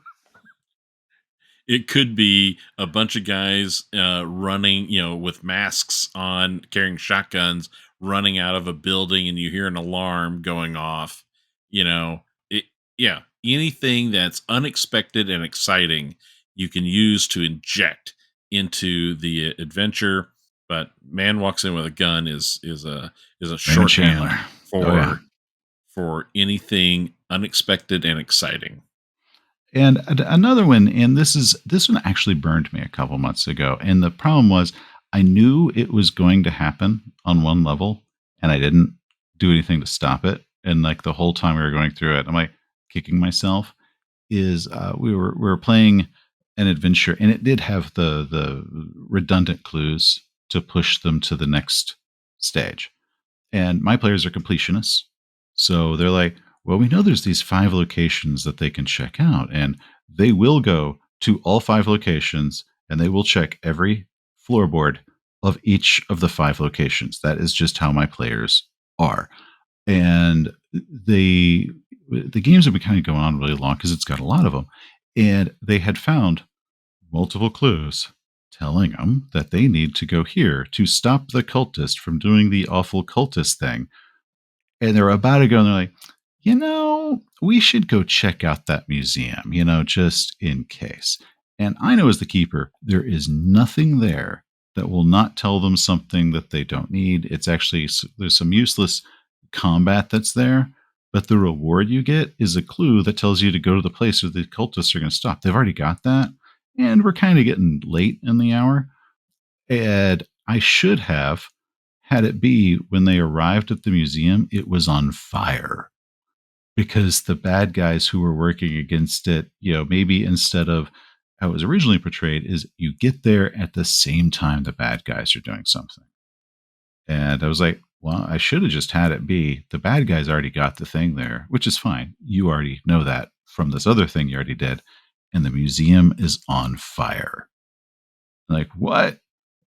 It could be a bunch of guys running, with masks on, carrying shotguns, running out of a building, and you hear an alarm going off. You know, it, yeah, anything that's unexpected and exciting, you can use to inject into the adventure. But man walks in with a gun is a Raymond Chandler. shorthand Oh yeah. for anything unexpected and exciting. And another one, and this one actually burned me a couple months ago. And the problem was, I knew it was going to happen on one level, and I didn't do anything to stop it. And like the whole time we were going through it, I'm like kicking myself. Is we were playing an adventure, and it did have the redundant clues to push them to the next stage. And my players are completionists. So they're like, well, we know there's these 5 locations that they can check out, and they will go to all 5 locations and they will check every floorboard of each of the 5 locations. That is just how my players are. And the games have been kind of going on really long because it's got a lot of them. And they had found multiple clues telling them that they need to go here to stop the cultist from doing the awful cultist thing. And they're about to go, and they're like, we should go check out that museum, just in case. And I know as the keeper, there is nothing there that will not tell them something that they don't need. It's actually, there's some useless combat that's there, but the reward you get is a clue that tells you to go to the place where the cultists are going to stop. They've already got that. And we're kind of getting late in the hour. And I should have had it be when they arrived at the museum, it was on fire because the bad guys who were working against it, maybe instead of how it was originally portrayed, is you get there at the same time the bad guys are doing something. And I was like, well, I should have just had it be the bad guys already got the thing there, which is fine. You already know that from this other thing you already did. And the museum is on fire. Like, what?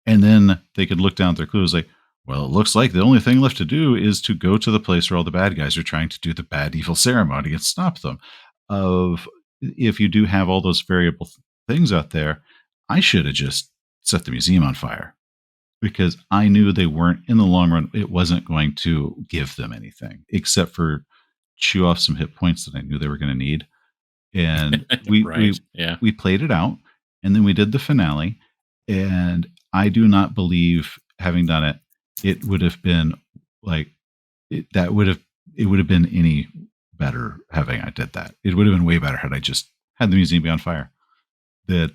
And then they could look down at their clues like, well, it looks like the only thing left to do is to go to the place where all the bad guys are trying to do the bad evil ceremony and stop them. Of if you do have all those variable things out there, I should have just set the museum on fire because I knew they weren't in the long run. It wasn't going to give them anything except for chew off some hit points that I knew they were going to need. And we Right. we Yeah. we played it out, and then we did the finale. And I do not believe, having done it, it would have been like that would have it would have been any better having I did that. It would have been way better had I just had the museum be on fire. That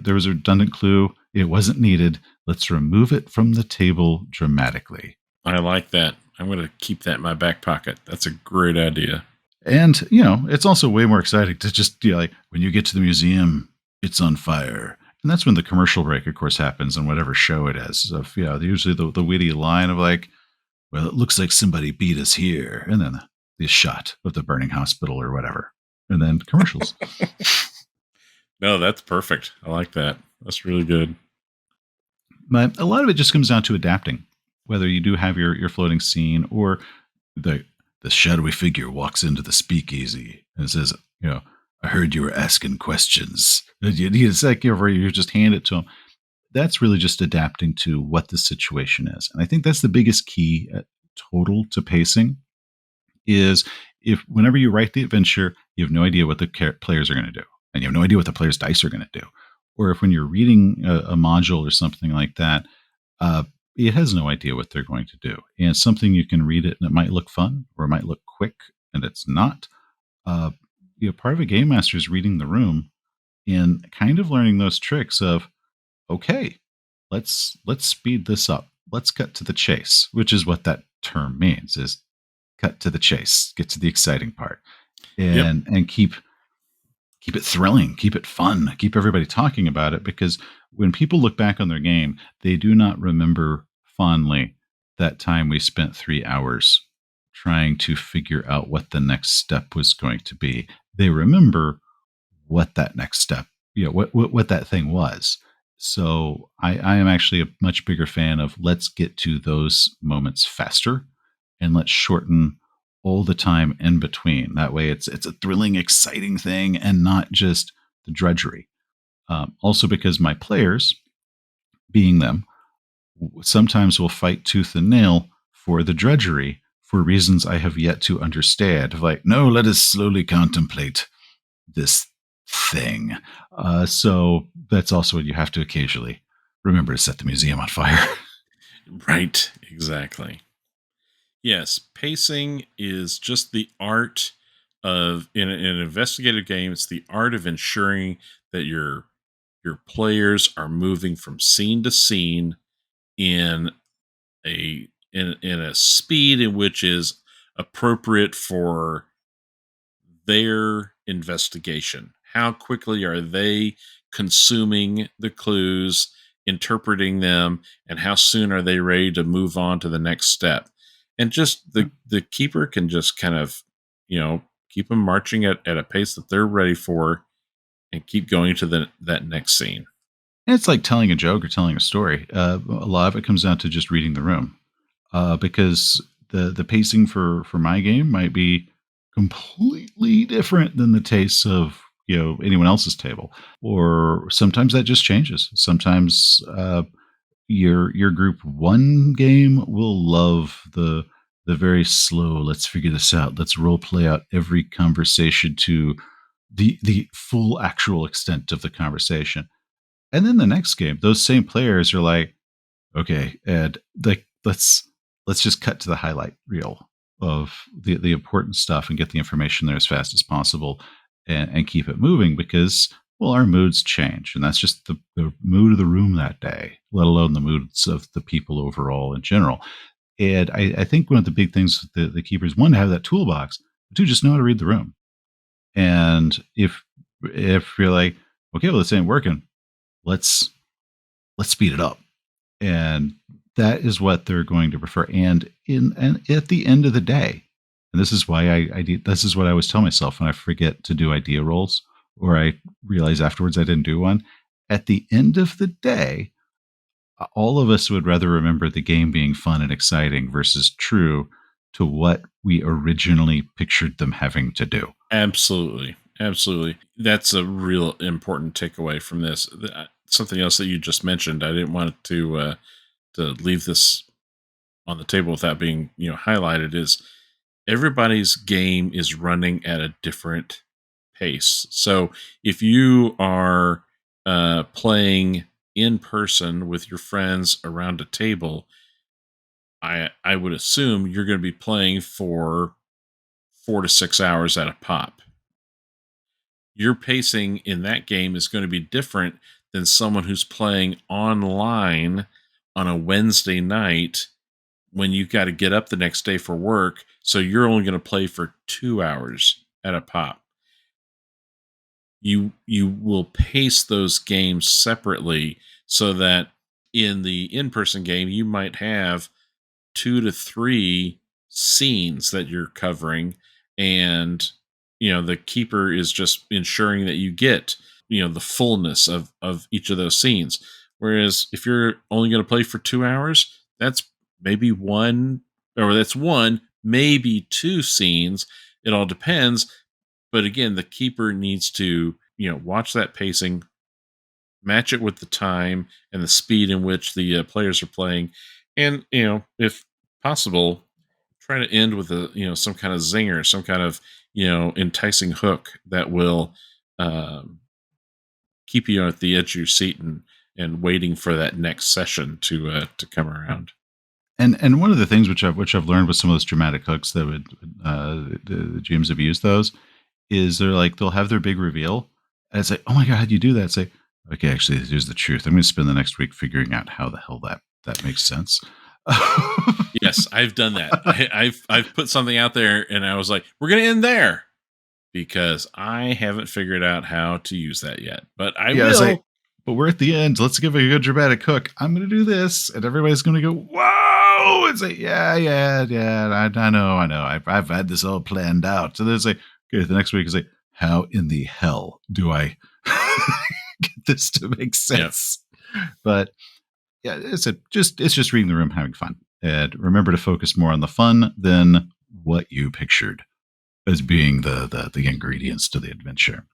there was a redundant clue. It wasn't needed. Let's remove it from the table dramatically. I like that. I'm going to keep that in my back pocket. That's a great idea. And it's also way more exciting to just like when you get to the museum, it's on fire. And that's when the commercial break, of course, happens on whatever show it is. Of usually the witty line of like, well, it looks like somebody beat us here. And then the shot of the burning hospital or whatever. And then commercials. No, that's perfect. I like that. That's really good. But a lot of it just comes down to adapting. Whether you do have your floating scene or the the shadowy figure walks into the speakeasy and says, I heard you were asking questions. It's like you just hand it to them. That's really just adapting to what the situation is. And I think that's the biggest key total to pacing is if whenever you write the adventure, you have no idea what the players are going to do, and you have no idea what the players' dice are going to do. Or if when you're reading a module or something like that, uh, it has no idea what they're going to do. And it's something you can read it and it might look fun or it might look quick and it's not. Uh, part of a game master is reading the room and kind of learning those tricks of, okay, let's speed this up. Let's cut to the chase, which is what that term means, is cut to the chase, get to the exciting part, Yep. and keep it thrilling, keep it fun, keep everybody talking about it. Because when people look back on their game, they do not remember fondly that time we spent 3 hours trying to figure out what the next step was going to be. They remember what that next step, what that thing was. So I am actually a much bigger fan of let's get to those moments faster and let's shorten all the time in between. That way it's a thrilling, exciting thing and not just the drudgery. Also, because my players, being them, sometimes will fight tooth and nail for the drudgery for reasons I have yet to understand. Like, no, let us slowly contemplate this thing. So that's also what you have to occasionally remember to set the museum on fire. Right. Exactly. Yes, pacing is just the art of in an investigative game. It's the art of ensuring that your players are moving from scene to scene in in a speed in which is appropriate for their investigation. How quickly are they consuming the clues, interpreting them, and how soon are they ready to move on to the next step? And just the keeper can just kind of, keep them marching at a pace that they're ready for and keep going to that next scene. And it's like telling a joke or telling a story. A lot of it comes down to just reading the room, because the pacing for my game might be completely different than the tastes of anyone else's table, or sometimes that just changes. Sometimes your group one game will love the very slow. Let's figure this out. Let's role play out every conversation to the full actual extent of the conversation. And then the next game, those same players are like, okay, Ed, like let's just cut to the highlight reel of the important stuff and get the information there as fast as possible, and keep it moving because well, our moods change, and that's just the mood of the room that day, let alone the moods of the people overall in general. And I think one of the big things the keepers, one, to have that toolbox, but two, just know how to read the room. And if you're like, okay, well, this ain't working, let's speed it up. And that is what they're going to prefer. And at the end of the day, and this is why this is what I always tell myself when I forget to do idea rolls, or I realize afterwards I didn't do one. At the end of the day, all of us would rather remember the game being fun and exciting versus true to what we originally pictured them having to do. Absolutely. Absolutely. That's a real important takeaway from this. Something else that you just mentioned, I didn't want to leave this on the table without being, highlighted, is everybody's game is running at a different pace. So if you are playing in person with your friends around a table, I would assume you're going to be playing for 4 to 6 hours at a pop. Your pacing in that game is going to be different than someone who's playing online on a Wednesday night when you've got to get up the next day for work. So you're only going to play for 2 hours at a pop. You will pace those games separately so that in the in-person game you might have 2 to 3 scenes that you're covering, and the keeper is just ensuring that you get the fullness of each of those scenes. Whereas if you're only going to play for 2 hours, that's maybe one, maybe two scenes. It all depends. But again, the keeper needs to watch that pacing, match it with the time and the speed in which the players are playing, and if possible, try to end with a some kind of zinger, some kind of enticing hook that will um, keep you at the edge of your seat and waiting for that next session to come around. And one of the things which I've learned with some of those dramatic hooks that would the GMs have used those is they're like they'll have their big reveal and it's like, oh my god, how'd you do that? It's like, okay, actually here's the truth. I'm going to spend the next week figuring out how the hell that makes sense. Yes, I've done that. I've put something out there and I was like, we're going to end there because I haven't figured out how to use that yet, but I Yeah, it's like, will. but we're at the end. Let's give it a good dramatic hook. I'm going to do this, and everybody's going to go, "Whoa!" It's like, yeah. I know. I've had this all planned out. So then it's like, okay, the next week is like, how in the hell do I get this to make Yeah. sense? But yeah, it's just reading the room, having fun, and remember to focus more on the fun than what you pictured as being the ingredients to the adventure.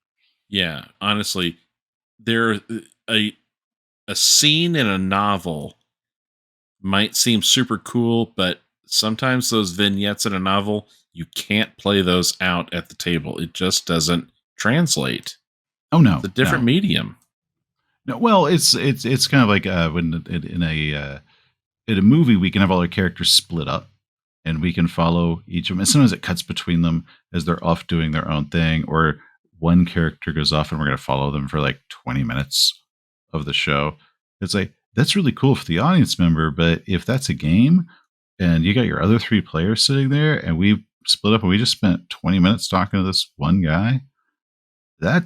Yeah, honestly, there a a scene in a novel might seem super cool, but sometimes those vignettes in a novel, you can't play those out at the table. It just doesn't translate. Oh It's no, a different no, medium. no. Well, it's kind of like when in a movie we can have all our characters split up and we can follow each of them. And sometimes it cuts between them as they're off doing their own thing, or one character goes off and we're going to follow them for like 20 minutes of the show. It's like, that's really cool for the audience member. But if that's a game and you got your other three players sitting there and we split up and we just spent 20 minutes talking to this one guy, that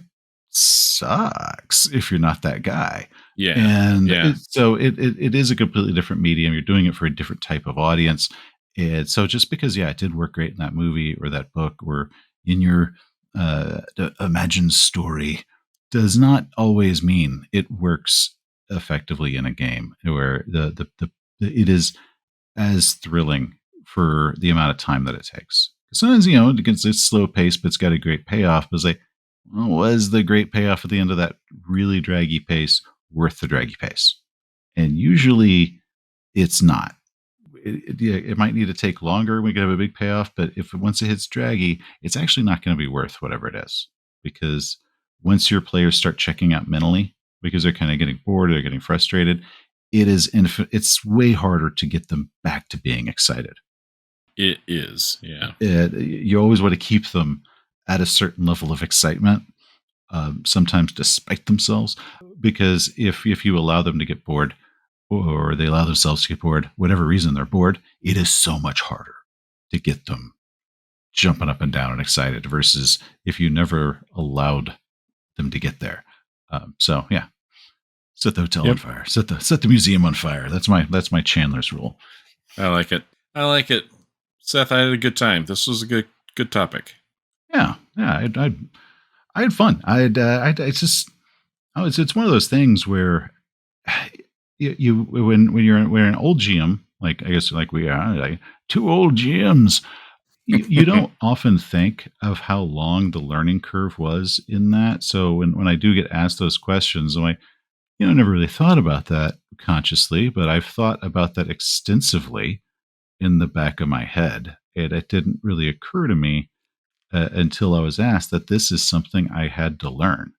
sucks if you're not that guy. Yeah. And Yeah. it is a completely different medium. You're doing it for a different type of audience. And so just because, yeah, it did work great in that movie or that book or in your imagined story does not always mean it works effectively in a game where it is as thrilling for the amount of time that it takes. Sometimes, it's slow pace, but it's got a great payoff. But it's like, well, was the great payoff at the end of that really draggy pace worth the draggy pace? And usually it's not. Yeah, it might need to take longer. We could have a big payoff, but if once it hits draggy, it's actually not going to be worth whatever it is. Because once your players start checking out mentally, because they're kind of getting bored or they're getting frustrated, it's way harder to get them back to being excited. It is. Yeah. You always want to keep them at a certain level of excitement, sometimes despite themselves, because if you allow them to get bored or they allow themselves to get bored, whatever reason they're bored, it is so much harder to get them jumping up and down and excited versus if you never allowed them to get there. So yeah, set the hotel on Yep. fire, set the museum on fire. That's my Chandler's rule. I like it. I like it. Seth, I had a good time. This was a good topic. Yeah. I had fun. It's just, oh, it's one of those things where you when you're an old GM, like I guess like we are, like two old GMs, you don't often think of how long the learning curve was in that. So when I do get asked those questions, I'm like, I never really thought about that consciously, but I've thought about that extensively in the back of my head. And it didn't really occur to me until I was asked that this is something I had to learn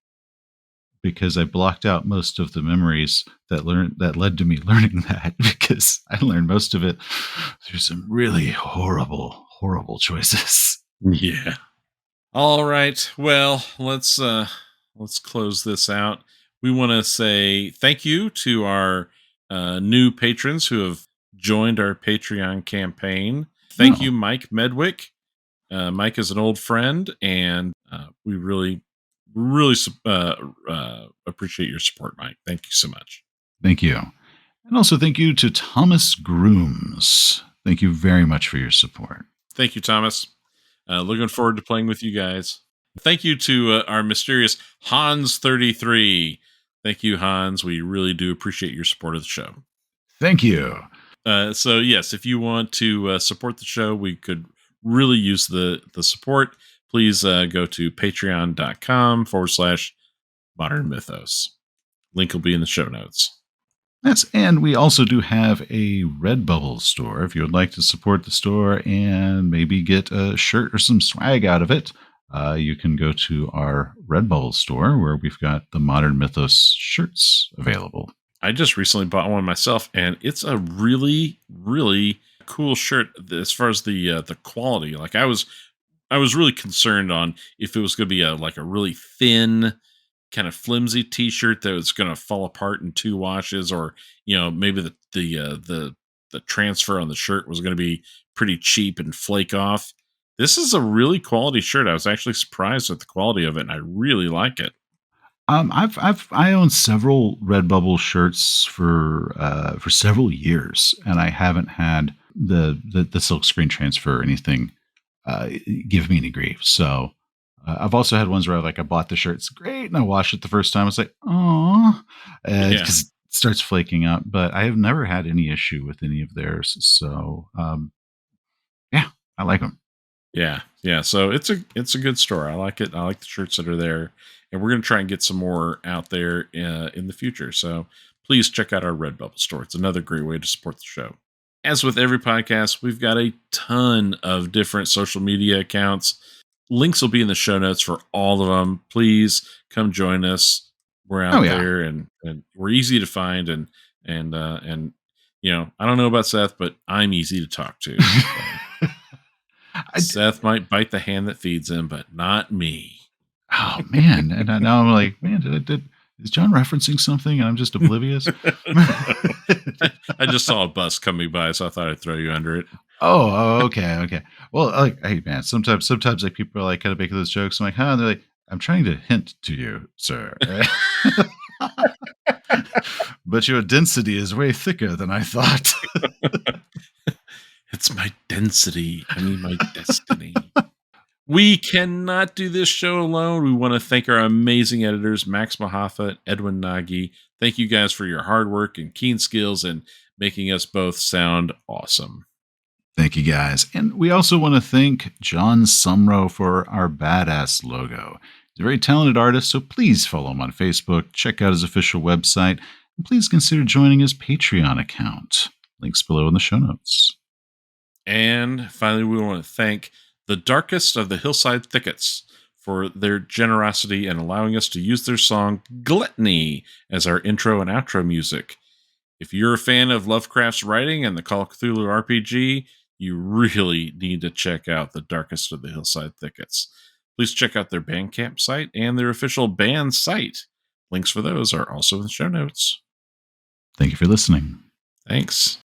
because I blocked out most of the memories that led to me learning that because I learned most of it through some really horrible choices. Yeah. All right. Well, let's close this out. We want to say thank you to our new patrons who have joined our Patreon campaign. Thank No, you, Mike Medwick. Mike is an old friend, and we really appreciate your support, Mike. Thank you so much. thank you. And also thank you to Thomas Grooms. Thank you very much for your support. Thank you, Thomas. Looking forward to playing with you guys. Thank you to our mysterious Hans33. Thank you, Hans. We really do appreciate your support of the show. Thank you. So, yes, if you want to support the show, we could really use the support. Please go to patreon.com/modern mythos. Link will be in the show notes. Yes, and we also do have a Redbubble store. If you would like to support the store and maybe get a shirt or some swag out of it, you can go to our Redbubble store where we've got the Modern Mythos shirts available. I just recently bought one myself, and it's a really cool shirt as far as the quality. Like I was really concerned on if it was going to be a really thin, kind of flimsy T-shirt that was going to fall apart in two washes, or maybe the transfer on the shirt was going to be pretty cheap and flake off. This is a really quality shirt. I was actually surprised at the quality of it, and I really like it. I own several Redbubble shirts for several years, and I haven't had the silk screen transfer or anything give me any grief. So I've also had ones where I bought the shirt, it's great, and I washed it the first time. It's like, oh, Yeah. because it starts flaking out. But I have never had any issue with any of theirs. So yeah, I like them. Yeah. So it's a good store. I like it. I like the shirts that are there, and we're gonna try and get some more out there in the future. So please check out our Redbubble store. It's another great way to support the show. As with every podcast, we've got a ton of different social media accounts. Links will be in the show notes for all of them. Please come join us. We're Oh out yeah. there, and we're easy to find, and I don't know about Seth, but I'm easy to talk to. So I d Seth might bite the hand that feeds him, but not me. Oh, man, and now I'm like, "Man, did is John referencing something and I'm just oblivious?" I just saw a bus coming by, so I thought I'd throw you under it. Okay, okay. Well, like, hey, man, sometimes, like, people are, like, kinda making those jokes. I'm like, "Huh?" They're like, "I'm trying to hint to you, sir." "But your density is way thicker than I thought." It's my density. I mean, my destiny. We cannot do this show alone. We want to thank our amazing editors, Max Mahafa and Edwin Nagy. Thank you guys for your hard work and keen skills and making us both sound awesome. Thank you, guys. And we also want to thank John Sumrow for our badass logo. He's a very talented artist, so please follow him on Facebook, check out his official website, and please consider joining his Patreon account. Links below in the show notes. And finally, we want to thank the Darkest of the Hillside Thickets for their generosity and allowing us to use their song Gluttony as our intro and outro music. If you're a fan of Lovecraft's writing and the Call of Cthulhu RPG, you really need to check out the Darkest of the Hillside Thickets. Please check out their Bandcamp site and their official band site. Links for those are also in the show notes. Thank you for listening. Thanks.